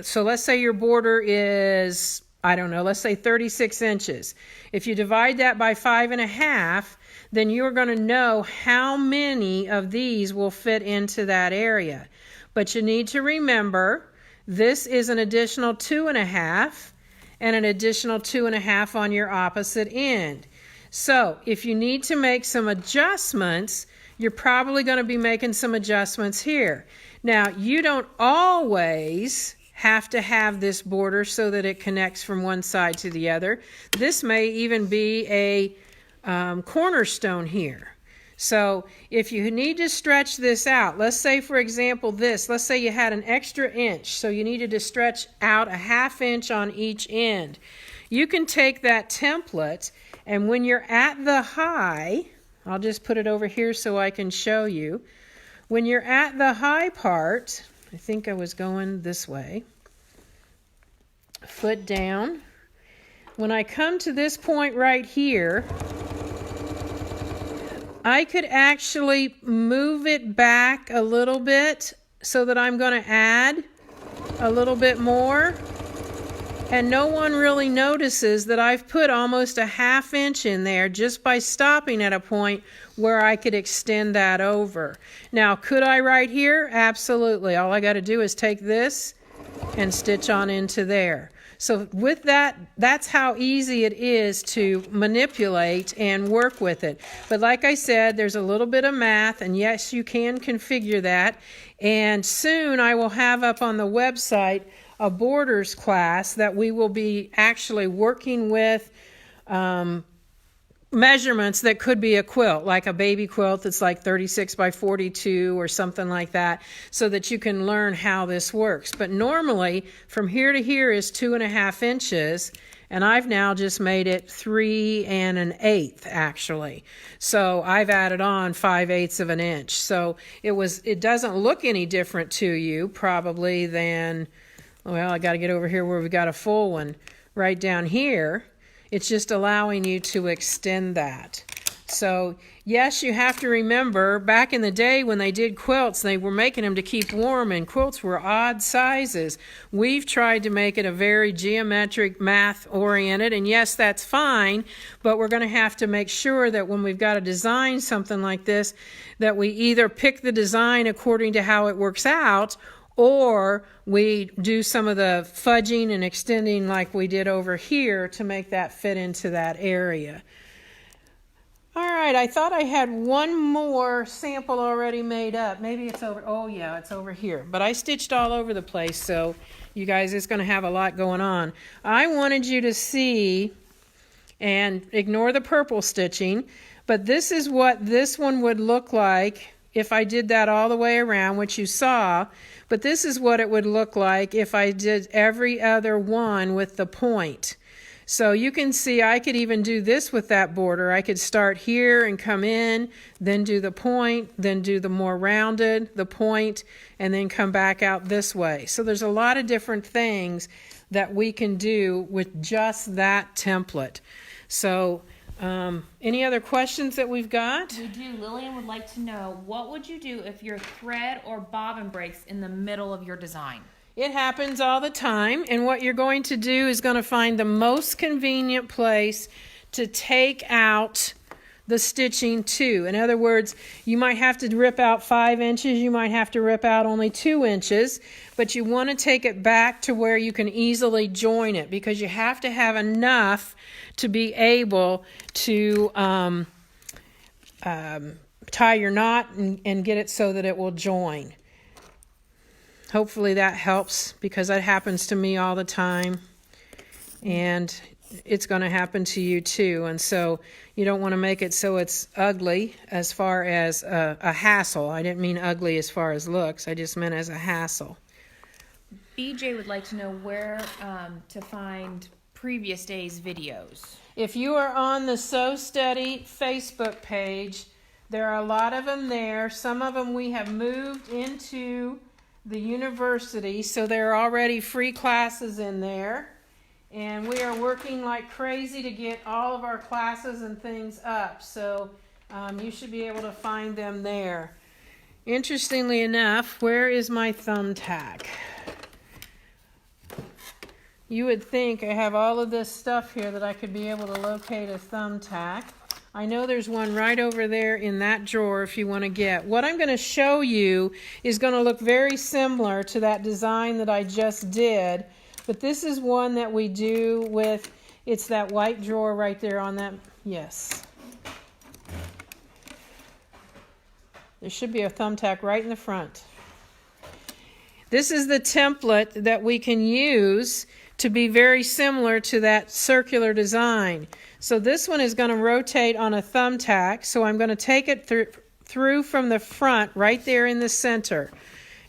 so let's say your border is, I don't know, let's say 36 inches. If you divide that by 5.5, then you're going to know how many of these will fit into that area. But you need to remember, this is an additional 2.5 and an additional 2.5 on your opposite end. So if you need to make some adjustments, you're probably going to be making some adjustments here. Now, you don't always have to have this border so that it connects from one side to the other. This may even be a cornerstone here. So if you need to stretch this out, let's say for example let's say you had an extra inch, so you needed to stretch out a 1/2 inch on each end. You can take that template, and when you're at the high, I'll just put it over here so I can show you. When you're at the high part, I think I was going this way, foot down. When I come to this point right here, I could actually move it back a little bit so that I'm going to add a little bit more. and no one really notices that I've put almost a 1/2 inch in there just by stopping at a point where I could extend that over. Now, could I right here? Absolutely. All I got to do is take this and stitch on into there. So with that, that's how easy it is to manipulate and work with it. But like I said, there's a little bit of math, and yes, you can configure that. And soon I will have up on the website a borders class that we will be actually working with measurements that could be a quilt, like a baby quilt that's like 36 by 42 or something like that, so that you can learn how this works. But normally from here to here is 2.5 inches, and I've now just made it 3 1/8 actually. So I've added on 5/8 of an inch. So it doesn't look any different to you probably than, well, I got to get over here where we got a full one right down here. It's just allowing you to extend that. So yes, you have to remember back in the day when they did quilts, they were making them to keep warm, and quilts were odd sizes. We've tried to make it a very geometric, math oriented, and yes, that's fine, but we're going to have to make sure that when we've got to design something like this, that we either pick the design according to how it works out, or we do some of the fudging and extending like we did over here to make that fit into that area. All right, I thought I had one more sample already made up. Maybe it's over, oh yeah, it's over here. But I stitched all over the place, so you guys, it's going to have a lot going on. I wanted you to see, and ignore the purple stitching, but this is what this one would look like if I did that all the way around, which you saw. But this is what it would look like if I did every other one with the point. So you can see I could even do this with that border. I could start here and come in, then do the point, then do the more rounded, the point, and then come back out this way. So there's a lot of different things that we can do with just that template. So any other questions that we've got? We do. Lillian would like to know, what would you do if your thread or bobbin breaks in the middle of your design? It happens all the time, and what you're going to do is going to find the most convenient place to take out the stitching to. In other words, you might have to rip out 5 inches, you might have to rip out only 2 inches, but you want to take it back to where you can easily join it, because you have to have enough to be able to tie your knot and get it so that it will join. Hopefully that helps, because that happens to me all the time, and it's going to happen to you too. And so you don't want to make it so it's ugly as far as a hassle. I didn't mean ugly as far as looks. I just meant as a hassle. BJ would like to know where to find previous days' videos. If you are on the Sew Steady Facebook page, there are a lot of them there. Some of them we have moved into the university, so there are already free classes in there. And we are working like crazy to get all of our classes and things up. So you should be able to find them there. Interestingly enough, where is my thumbtack? You would think I have all of this stuff here that I could be able to locate a thumbtack. I know there's one right over there in that drawer if you want to get. What I'm going to show you is going to look very similar to that design that I just did. But this is one that we do with, it's that white drawer right there on that, yes. There should be a thumbtack right in the front. This is the template that we can use to be very similar to that circular design. So this one is going to rotate on a thumbtack, so I'm going to take it through from the front right there in the center.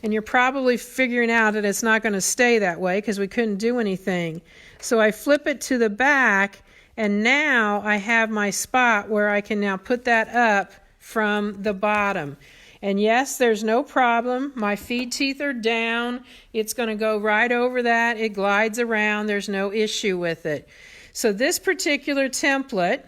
And you're probably figuring out that it's not going to stay that way because we couldn't do anything. So I flip it to the back, and now I have my spot where I can now put that up from the bottom. And yes, there's no problem. My feed teeth are down. It's going to go right over that. It glides around. There's no issue with it. So this particular template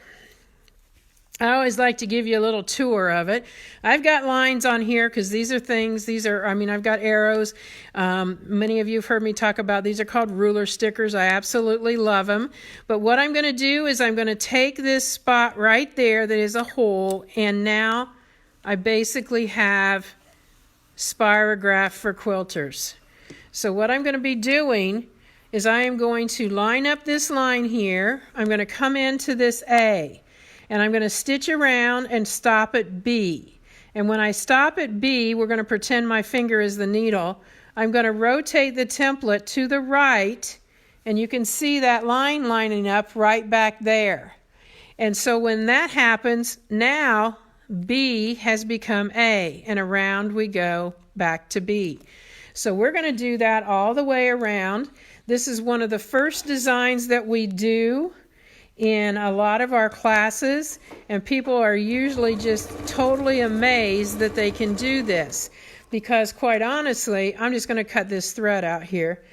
I always like to give you a little tour of it. I've got lines on here because these are things, I've got arrows. Many of you have heard me talk about, these are called ruler stickers. I absolutely love them. But what I'm going to do is I'm going to take this spot right there that is a hole, and now I basically have spirograph for quilters. So what I'm going to be doing is I am going to line up this line here. I'm going to come into this A. And I'm going to stitch around and stop at B. And when I stop at B, we're going to pretend my finger is the needle. I'm going to rotate the template to the right, and you can see that line lining up right back there. And so when that happens, now B has become A, and around we go back to B. So we're going to do that all the way around. This is one of the first designs that we do in a lot of our classes, and people are usually just totally amazed that they can do this, because quite honestly, I'm just going to cut this thread out here.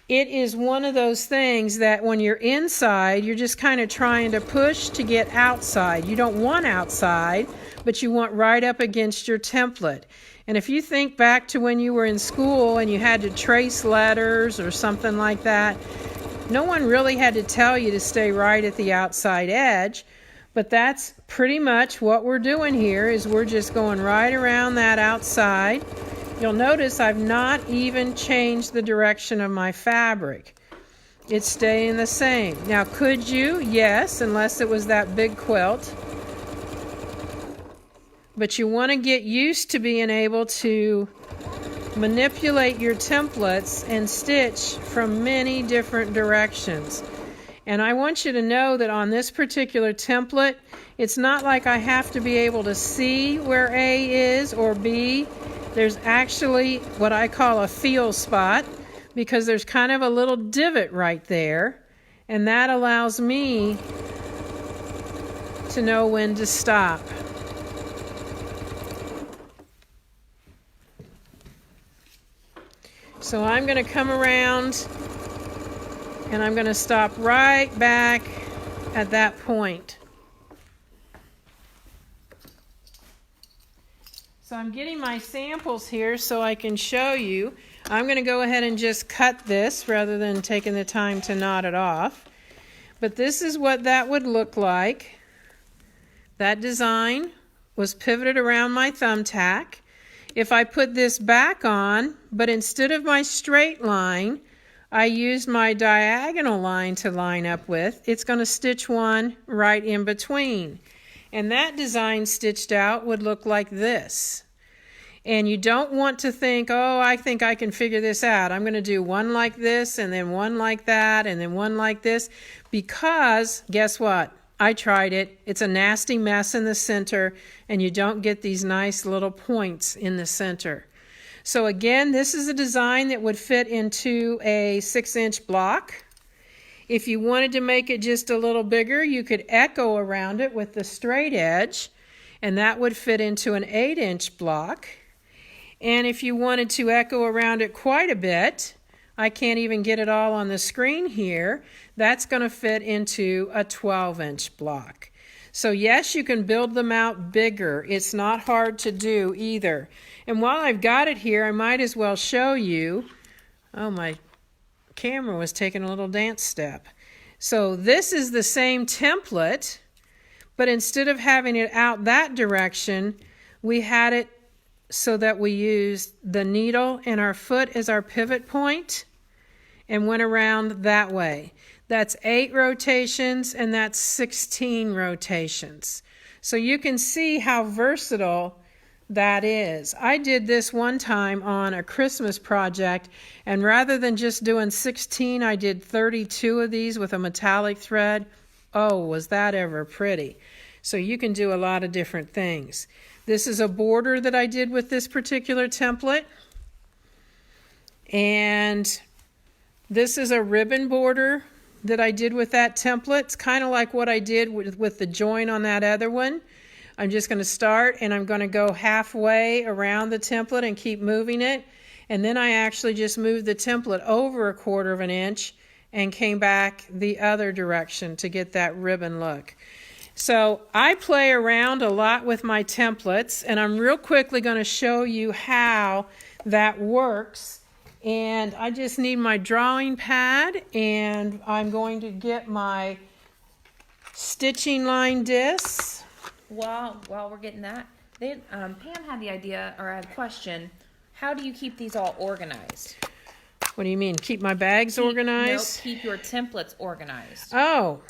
It is one of those things that when you're inside, you're just kind of trying to push to get outside. You don't want outside, but you want right up against your template. And if you think back to when you were in school and you had to trace letters or something like that, no one really had to tell you to stay right at the outside edge, but that's pretty much what we're doing here, is we're just going right around that outside. You'll notice I've not even changed the direction of my fabric. It's staying the same. Now, could you? Yes, unless it was that big quilt. But you want to get used to being able to manipulate your templates and stitch from many different directions. And I want you to know that on this particular template, it's not like I have to be able to see where A is or B. There's actually what I call a feel spot, because there's kind of a little divot right there, and that allows me to know when to stop. So I'm going to come around and I'm going to stop right back at that point. So I'm getting my samples here so I can show you. I'm going to go ahead and just cut this rather than taking the time to knot it off. But this is what that would look like. That design was pivoted around my thumbtack. If I put this back on, but instead of my straight line, I used my diagonal line to line up with, it's going to stitch one right in between. And that design stitched out would look like this. And you don't want to think, oh, I think I can figure this out. I'm going to do one like this, and then one like that, and then one like this, because guess what? I tried it. It's a nasty mess in the center, and you don't get these nice little points in the center. So again, this is a design that would fit into a 6-inch block. If you wanted to make it just a little bigger, you could echo around it with the straight edge, and that would fit into an 8-inch block. And if you wanted to echo around it quite a bit, I can't even get it all on the screen here, that's going to fit into a 12-inch block. So yes, you can build them out bigger. It's not hard to do either. And while I've got it here, I might as well show you. Oh, my camera was taking a little dance step. So this is the same template, but instead of having it out that direction, we had it so that we used the needle and our foot as our pivot point and went around that way. That's 8 rotations and that's 16 rotations. So you can see how versatile that is. I did this one time on a Christmas project, and rather than just doing 16, I did 32 of these with a metallic thread. Oh, was that ever pretty. So you can do a lot of different things. This is a border that I did with this particular template. And this is a ribbon border that I did with that template. It's kind of like what I did with the join on that other one. I'm just going to start and I'm going to go halfway around the template and keep moving it. And then I actually just moved the template over 1/4 inch and came back the other direction to get that ribbon look. So I play around a lot with my templates, and I'm real quickly going to show you how that works. And I just need my drawing pad, and I'm going to get my stitching line discs. While we're getting that, Pam had the idea, or had a question. How do you keep these all organized? What do you mean? Keep my bags organized? No, keep your templates organized. Oh,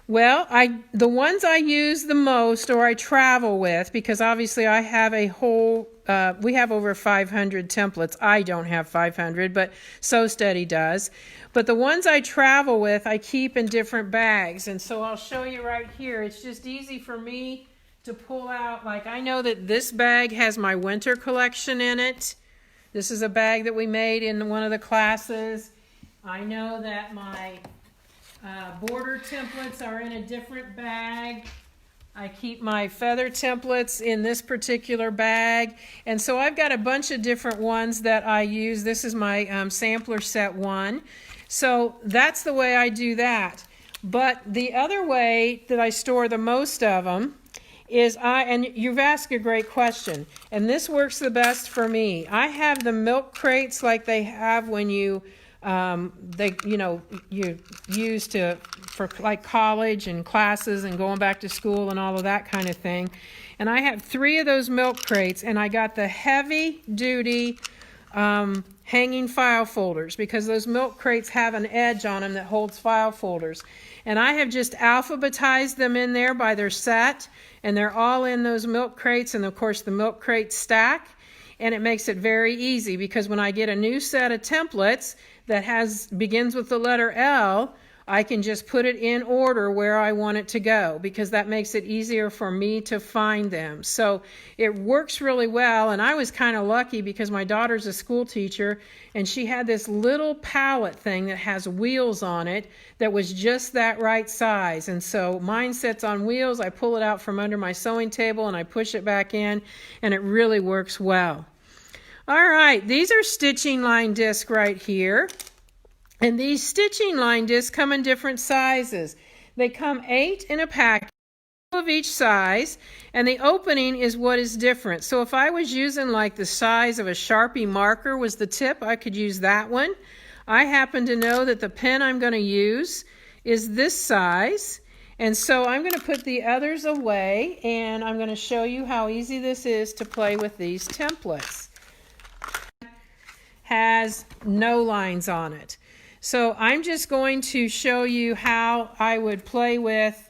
well, the ones I use the most, or I travel with, because obviously I have a whole, we have over 500 templates. I don't have 500, but So Steady does. But the ones I travel with, I keep in different bags. And so I'll show you right here. It's just easy for me to pull out. Like, I know that this bag has my winter collection in it. This is a bag that we made in one of the classes. I know that my border templates are in a different bag. I keep my feather templates in this particular bag. And so I've got a bunch of different ones that I use. This is my sampler set one. So that's the way I do that. But the other way that I store the most of them is and you've asked a great question, and this works the best for me. I have the milk crates like they have when you you use for like college and classes and going back to school and all of that kind of thing. And I have 3 of those milk crates, and I got the heavy duty hanging file folders, because those milk crates have an edge on them that holds file folders. And I have just alphabetized them in there by their set, and they're all in those milk crates, and of course the milk crates stack, and it makes it very easy, because when I get a new set of templates that begins with the letter L, I can just put it in order where I want it to go, because that makes it easier for me to find them. So it works really well, and I was kind of lucky because my daughter's a school teacher, and she had this little palette thing that has wheels on it that was just that right size. And so mine sits on wheels. I pull it out from under my sewing table and I push it back in, and it really works well. All right, these are stitching line discs right here. And these stitching line discs come in different sizes. They come 8 in a pack of each size, and the opening is what is different. So if I was using like the size of a Sharpie marker was the tip, I could use that one. I happen to know that the pen I'm going to use is this size, and so I'm going to put the others away, and I'm going to show you how easy this is to play with these templates. Has no lines on it. So I'm just going to show you how I would play with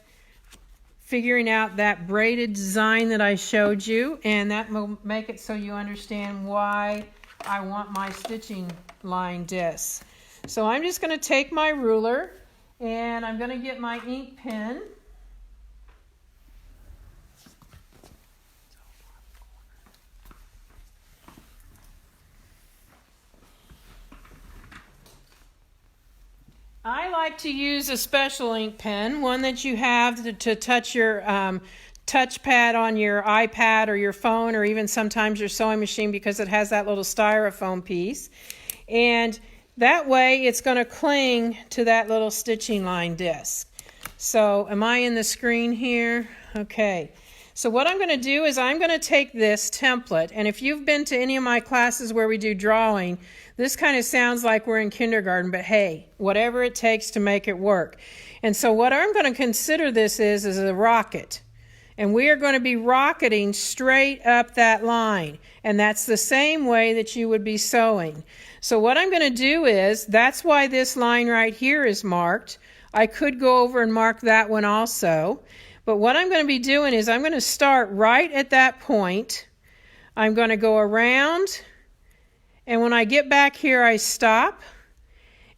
figuring out that braided design that I showed you, and that will make it so you understand why I want my stitching line discs. So I'm just going to take my ruler, and I'm going to get my ink pen. I like to use a special ink pen, one that you have to touch your touchpad on your iPad or your phone, or even sometimes your sewing machine, because it has that little styrofoam piece. And that way it's going to cling to that little stitching line disc. So am I in the screen here? Okay. So what I'm going to do is I'm going to take this template, and if you've been to any of my classes where we do drawing, this kind of sounds like we're in kindergarten, but hey, whatever it takes to make it work. And so what I'm going to consider this is a rocket. And we are going to be rocketing straight up that line. And that's the same way that you would be sewing. So what I'm going to do is, that's why this line right here is marked. I could go over and mark that one also. But what I'm going to be doing is I'm going to start right at that point. I'm going to go around. And when I get back here, I stop,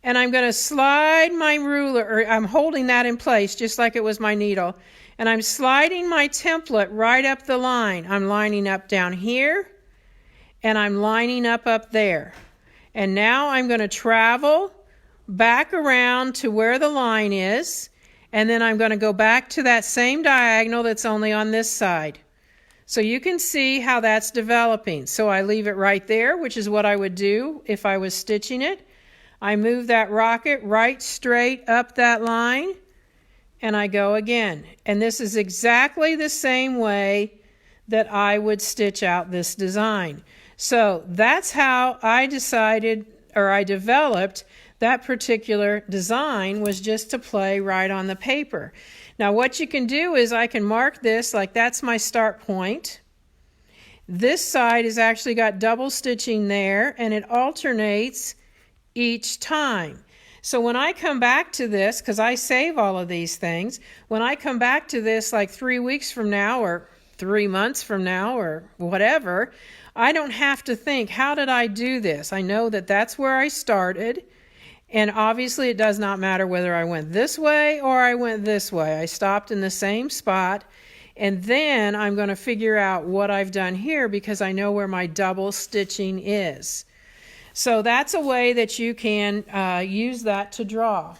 and I'm going to slide my ruler, or I'm holding that in place just like it was my needle, and I'm sliding my template right up the line. I'm lining up down here, and I'm lining up there. And now I'm going to travel back around to where the line is, and then I'm going to go back to that same diagonal that's only on this side. So you can see how that's developing. So I leave it right there, which is what I would do if I was stitching it. I move that rocket right straight up that line, and I go again. And this is exactly the same way that I would stitch out this design. So that's how I decided, or I developed that particular design, was just to play right on the paper. Now what you can do is I can mark this like that's my start point. This side has actually got double stitching there, and it alternates each time. So when I come back to this, because I save all of these things, when I come back to this like 3 weeks from now or 3 months from now or whatever, I don't have to think, how did I do this? I know that that's where I started, and obviously it does not matter whether I went this way or I went this way. I stopped in the same spot, and then I'm going to figure out what I've done here because I know where my double stitching is. So that's a way that you can use that to draw.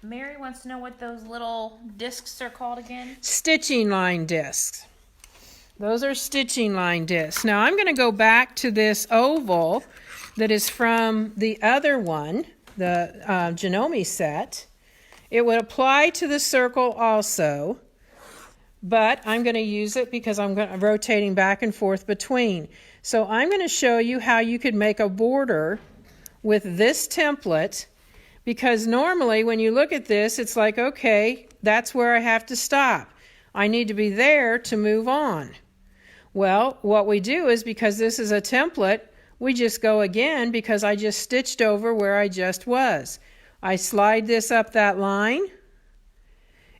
Mary wants to know what those little discs are called again. Stitching line discs. Those are stitching line discs. Now I'm going to go back to this oval that is from the other one, the Janome set. It would apply to the circle also, but I'm going to use it because I'm rotating back and forth between. So I'm going to show you how you could make a border with this template, because normally when you look at this, it's like, okay, that's where I have to stop. I need to be there to move on. Well, what we do is, because this is a template, we just go again because I just stitched over where I just was. I slide this up that line,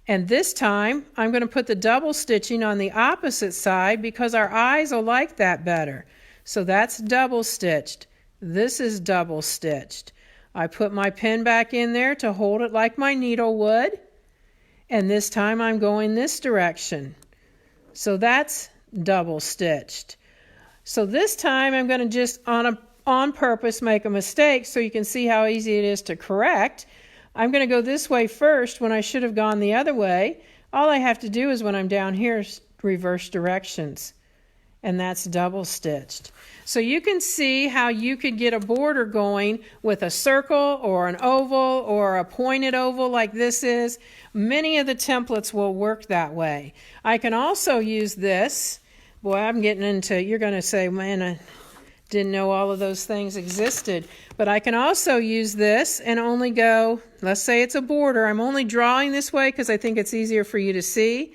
and this time I'm going to put the double stitching on the opposite side because our eyes will like that better. So that's double stitched. This is double stitched. I put my pin back in there to hold it like my needle would, and this time I'm going this direction. So that's double stitched. So this time I'm going to just on purpose make a mistake so you can see how easy it is to correct. I'm going to go this way first when I should have gone the other way. All I have to do is, when I'm down here, reverse directions, and that's double stitched. So you can see how you could get a border going with a circle or an oval or a pointed oval like this is. Many of the templates will work that way. I can also use this. Boy, I'm getting into, you're going to say, man, I didn't know all of those things existed. But I can also use this and only go, let's say it's a border. I'm only drawing this way because I think it's easier for you to see.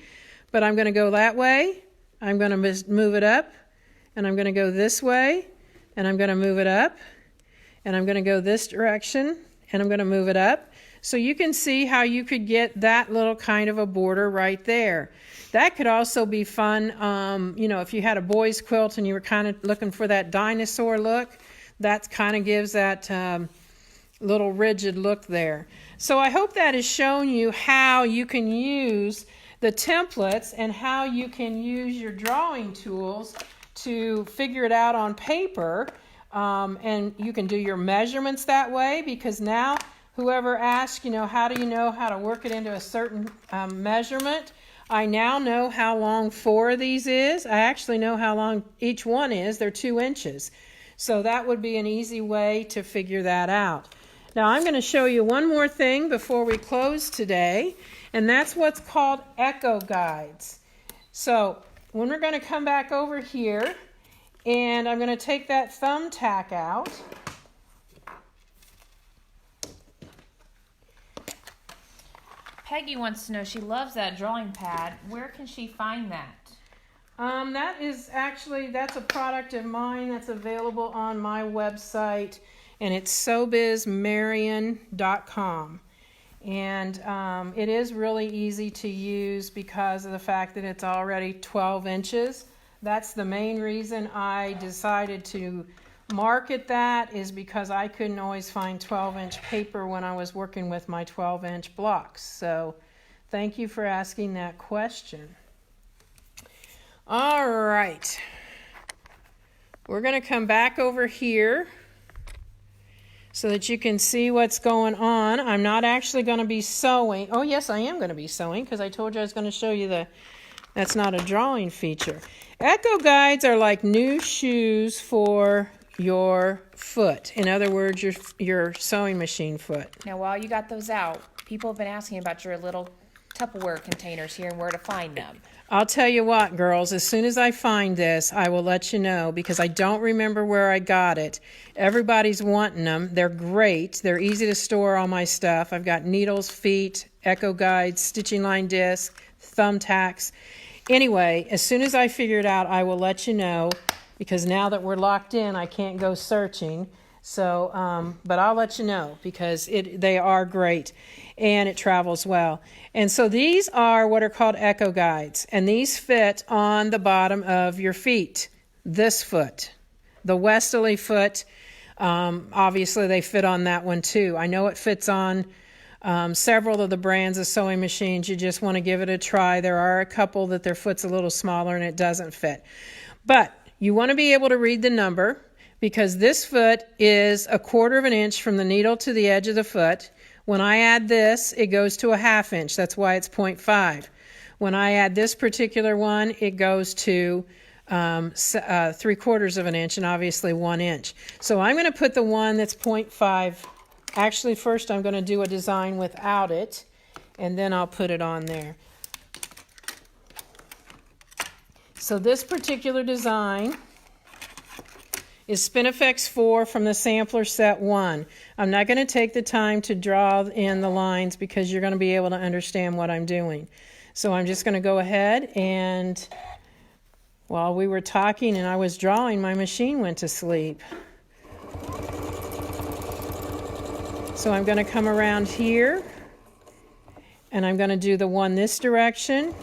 But I'm going to go that way. I'm going to move it up. And I'm going to go this way. And I'm going to move it up. And I'm going to go this direction. And I'm going to move it up. So you can see how you could get that little kind of a border right there. That could also be fun, you know, if you had a boy's quilt and you were kind of looking for that dinosaur look, that kind of gives that little rigid look there. So I hope that has shown you how you can use the templates and how you can use your drawing tools to figure it out on paper. And you can do your measurements that way, because now whoever asks, you know, how do you know how to work it into a certain measurement? I now know how long 4 of these is. I actually know how long each one is. They're 2 inches. So that would be an easy way to figure that out. Now I'm going to show you one more thing before we close today, and that's what's called echo guides. So when we're going to come back over here, and I'm going to take that thumbtack out. Peggy wants to know, she loves that drawing pad. Where can she find that? That is actually, that's a product of mine that's available on my website, and it's SewBizMarion.com. And it is really easy to use because of the fact that it's already 12 inches. That's the main reason I decided to market that, is because I couldn't always find 12-inch paper when I was working with my 12-inch blocks. So thank you for asking that question. All right. We're going to come back over here so that you can see what's going on. I'm not actually going to be sewing. Oh, yes, I am going to be sewing because I told you I was going to show you that's not a drawing feature. Echo guides are like new shoes for your foot. In other words, your sewing machine foot. Now, while you got those out, people have been asking about your little Tupperware containers here and where to find them. I'll tell you what, girls, as soon as I find this, I will let you know because I don't remember where I got it. Everybody's wanting them. They're great. They're easy to store all my stuff. I've got needles, feet, echo guides, stitching line disc, thumbtacks. Anyway, as soon as I figure it out, I will let you know because now that we're locked in, I can't go searching. So, but I'll let you know because they are great and it travels well. And so these are what are called echo guides, and these fit on the bottom of your feet. This foot, the westerly foot, obviously they fit on that one too. I know it fits on several of the brands of sewing machines. You just want to give it a try. There are a couple that their foot's a little smaller and it doesn't fit. But you want to be able to read the number, because this foot is 1/4 of an inch from the needle to the edge of the foot. When I add this, it goes to 1/2 inch. That's why it's 0.5. When I add this particular one, it goes to 3/4 of an inch and obviously 1 inch. So I'm going to put the one that's 0.5. Actually, first I'm going to do a design without it, and then I'll put it on there. So this particular design is Spinifex 4 from the Sampler Set 1. I'm not going to take the time to draw in the lines because you're going to be able to understand what I'm doing. So I'm just going to go ahead, and while we were talking and I was drawing, my machine went to sleep. So I'm going to come around here and I'm going to do the one this direction.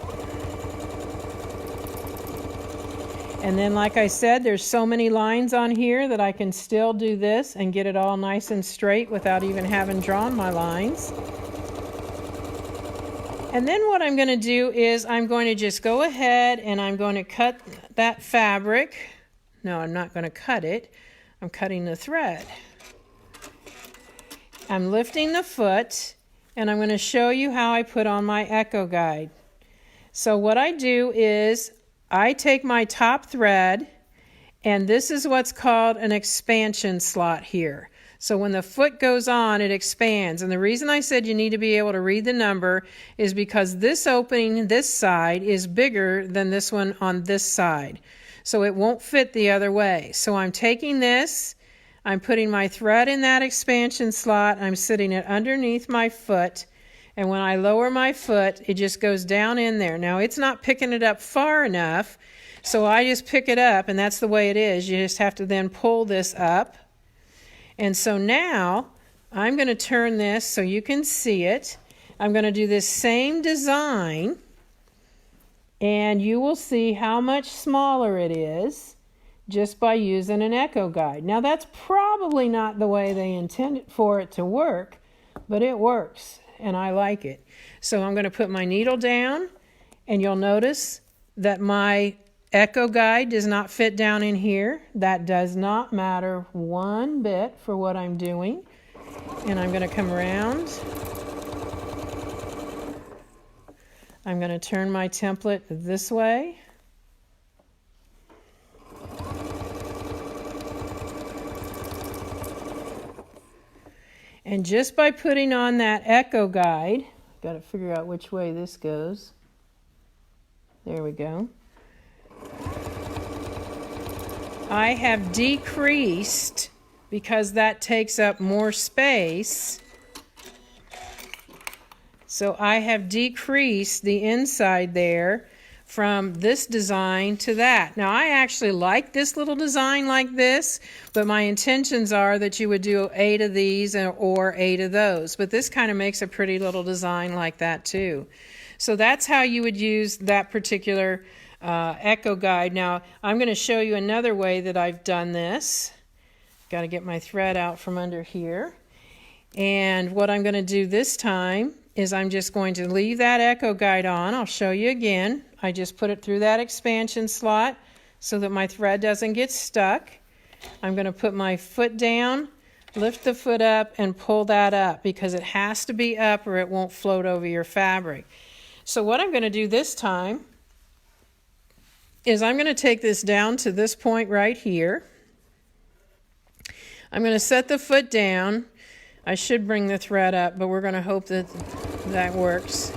And then, like I said, there's so many lines on here that I can still do this and get it all nice and straight without even having drawn my lines. And then what I'm going to do is I'm going to just go ahead and I'm going to cut that fabric. No, I'm not going to cut it. I'm cutting the thread. I'm lifting the foot, and I'm going to show you how I put on my echo guide. So what I do is I take my top thread, and this is what's called an expansion slot here. So when the foot goes on, it expands. And the reason I said you need to be able to read the number is because this opening, this side, is bigger than this one on this side. So it won't fit the other way. So I'm taking this, I'm putting my thread in that expansion slot, I'm sitting it underneath my foot, and when I lower my foot, it just goes down in there. Now, it's not picking it up far enough, so I just pick it up, and that's the way it is. You just have to then pull this up. And so now, I'm going to turn this so you can see it. I'm going to do this same design, and you will see how much smaller it is just by using an echo guide. Now, that's probably not the way they intended for it to work, but it works. And I like it. So I'm going to put my needle down, and you'll notice that my echo guide does not fit down in here. That does not matter one bit for what I'm doing. And I'm going to come around. I'm going to turn my template this way. And just by putting on that echo guide, got to figure out which way this goes. There we go. I have decreased, because that takes up more space. So I have decreased the inside there from this design to that. Now, I actually like this little design like this, but my intentions are that you would do 8 of these or 8 of those. But this kind of makes a pretty little design like that too. So that's how you would use that particular echo guide. Now, I'm going to show you another way that I've done this. Got to get my thread out from under here. And what I'm going to do this time is I'm just going to leave that echo guide on. I'll show you again. I just put it through that expansion slot so that my thread doesn't get stuck. I'm going to put my foot down, lift the foot up, and pull that up because it has to be up or it won't float over your fabric. So what I'm going to do this time is I'm going to take this down to this point right here. I'm going to set the foot down. I should bring the thread up, but we're going to hope that that works.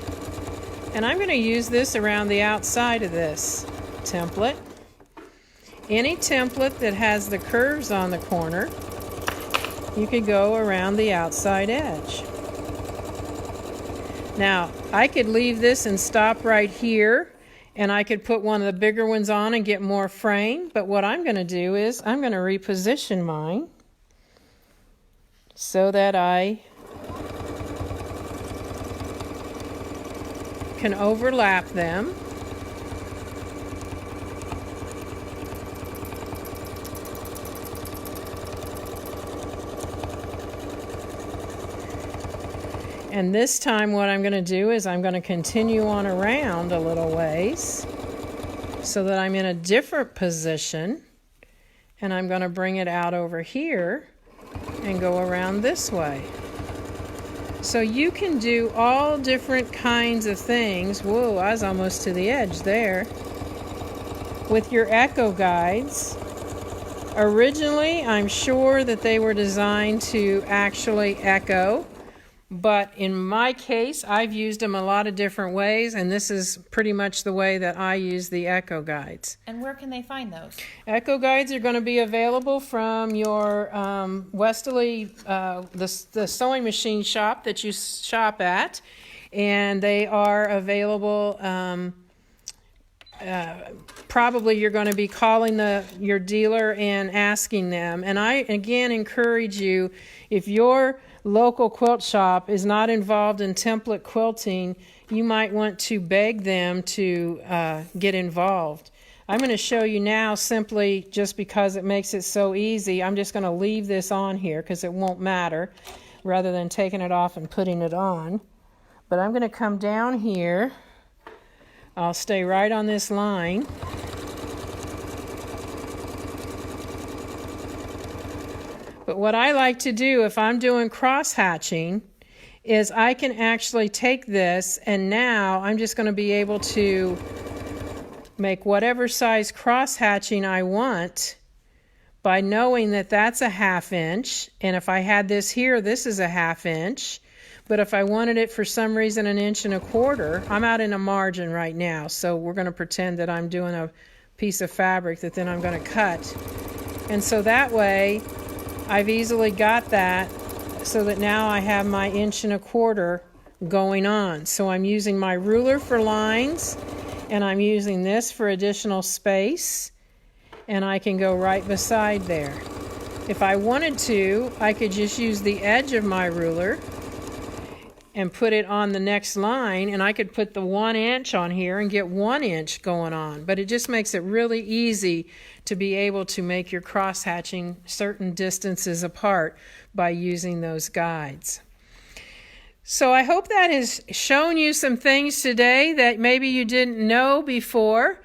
And I'm going to use this around the outside of this template. Any template that has the curves on the corner, you could go around the outside edge. Now, I could leave this and stop right here, and I could put one of the bigger ones on and get more frame, but what I'm going to do is I'm going to reposition mine so that I can overlap them. And this time what I'm going to do is I'm going to continue on around a little ways so that I'm in a different position, and I'm going to bring it out over here and go around this way. So you can do all different kinds of things. Whoa, I was almost to the edge there. With your echo guides. Originally, I'm sure that they were designed to actually echo. But in my case, I've used them a lot of different ways, and this is pretty much the way that I use the echo guides. And where can they find those? Echo guides are going to be available from your Westerly, the sewing machine shop that you shop at, and they are available. Probably you're going to be calling your dealer and asking them. And I again encourage you, if your local quilt shop is not involved in template quilting, you might want to beg them to get involved. I'm going to show you now, simply just because it makes it so easy. I'm just going to leave this on here because it won't matter, rather than taking it off and putting it on. But I'm going to come down here. I'll stay right on this line. But what I like to do if I'm doing cross hatching is I can actually take this, and now I'm just going to be able to make whatever size cross hatching I want by knowing that that's a 1/2 inch, and if I had this here, this is a 1/2 inch. But if I wanted it for some reason 1 1/4 inch, I'm out in a margin right now, so we're going to pretend that I'm doing a piece of fabric that then I'm going to cut. And so that way I've easily got that so that now I have my 1 1/4 inch going on. So I'm using my ruler for lines, and I'm using this for additional space, and I can go right beside there. If I wanted to, I could just use the edge of my ruler and put it on the next line, and I could put the 1 inch on here and get 1 inch going on. But it just makes it really easy to be able to make your cross hatching certain distances apart by using those guides. So I hope that has shown you some things today that maybe you didn't know before.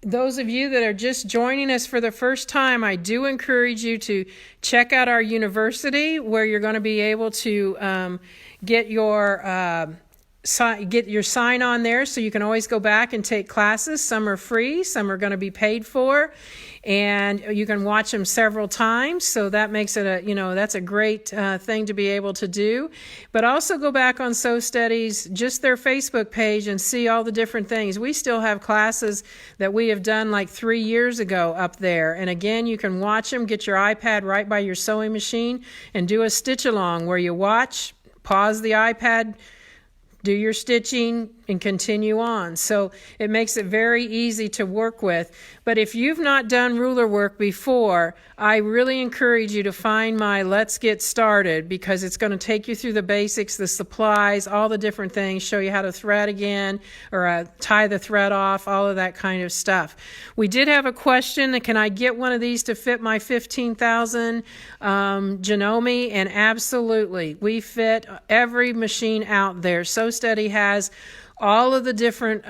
Those of you that are just joining us for the first time, I do encourage you to check out our university, where you're going to be able to get your sign on there, so you can always go back and take classes. Some are free, some are going to be paid for, and you can watch them several times. So that makes it that's a great thing to be able to do. But also go back on Sew Steady's, just their Facebook page, and see all the different things. We still have classes that we have done like 3 years ago up there. And again, you can watch them, get your iPad right by your sewing machine, and do a stitch along where you watch, pause the iPad, do your stitching, and continue on. So it makes it very easy to work with. But if you've not done ruler work before, I really encourage you to find my Let's Get Started, because it's going to take you through the basics, the supplies, all the different things, show you how to thread again, or tie the thread off, all of that kind of stuff. We did have a question, can I get one of these to fit my 15,000 Janome? And absolutely, we fit every machine out there. Sew Steady has all of the different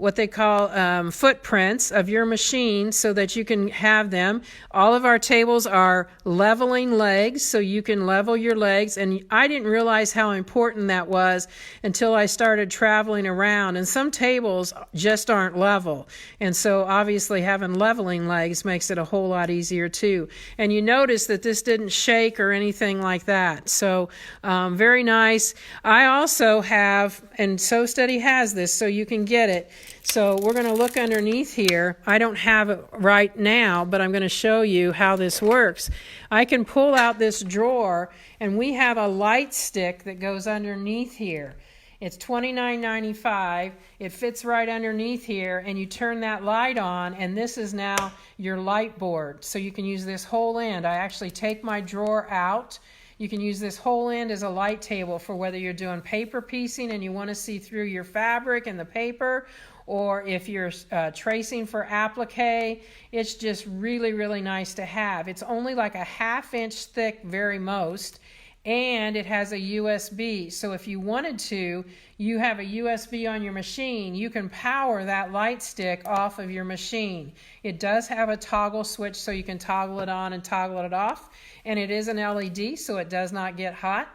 what they call footprints of your machine so that you can have them. All of our tables are leveling legs, so you can level your legs. And I didn't realize how important that was until I started traveling around. And some tables just aren't level. And so obviously having leveling legs makes it a whole lot easier too. And you notice that this didn't shake or anything like that. So very nice. I also have, and So Steady has this, so you can get it. So we're going to look underneath here. I don't have it right now, but I'm going to show you how this works. I can pull out this drawer, and we have a light stick that goes underneath here. It's $29.95. It fits right underneath here, and you turn that light on, and this is now your light board. So you can use this whole end. I actually take my drawer out. You can use this whole end as a light table for whether you're doing paper piecing and you want to see through your fabric and the paper, or if you're tracing for applique. It's just really, really nice to have. It's only like a 1/2 inch thick, very most, and it has a USB. So if you wanted to, you have a USB on your machine, you can power that light stick off of your machine. It does have a toggle switch so you can toggle it on and toggle it off, and it is an LED, so it does not get hot.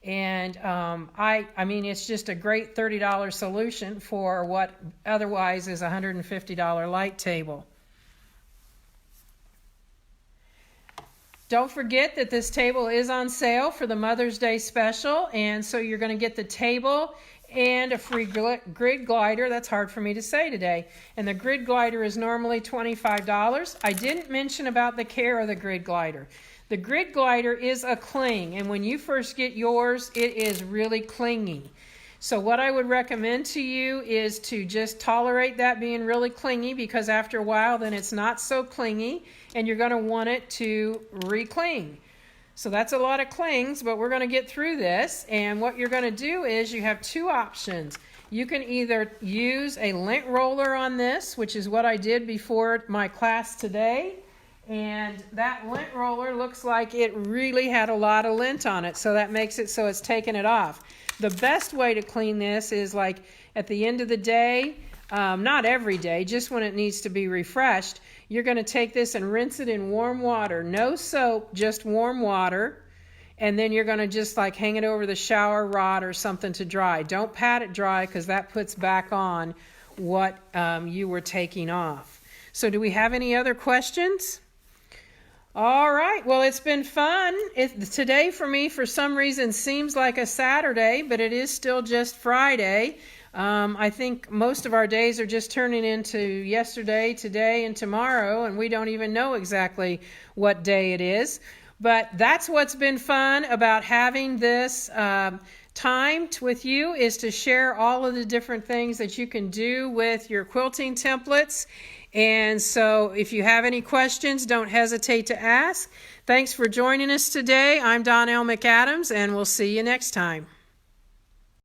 And I mean, it's just a great $30 solution for what otherwise is a $150 light table. Don't forget that this table is on sale for the Mother's Day special, and so you're going to get the table and a free grid glider. That's hard for me to say today. And the grid glider is normally $25. I didn't mention about the care of the grid glider. The grid glider is a cling, and when you first get yours, it is really clingy. So what I would recommend to you is to just tolerate that being really clingy, because after a while then it's not so clingy and you're going to want it to re-cling. So that's a lot of clings, but we're going to get through this. And what you're going to do is you have two options. You can either use a lint roller on this, which is what I did before my class today. And that lint roller looks like it really had a lot of lint on it, so that makes it so it's taking it off. The best way to clean this is like at the end of the day, not every day, just when it needs to be refreshed. You're going to take this and rinse it in warm water. No soap, just warm water. And then you're going to just like hang it over the shower rod or something to dry. Don't pat it dry, because that puts back on what you were taking off. So do we have any other questions? All right, well, it's been fun. Today for me, for some reason, seems like a Saturday, but it is still just Friday. I think most of our days are just turning into yesterday, today, and tomorrow, and we don't even know exactly what day it is. But that's what's been fun about having this time with you, is to share all of the different things that you can do with your quilting templates. And so if you have any questions, don't hesitate to ask. Thanks for joining us today. I'm Donelle McAdams, and we'll see you next time.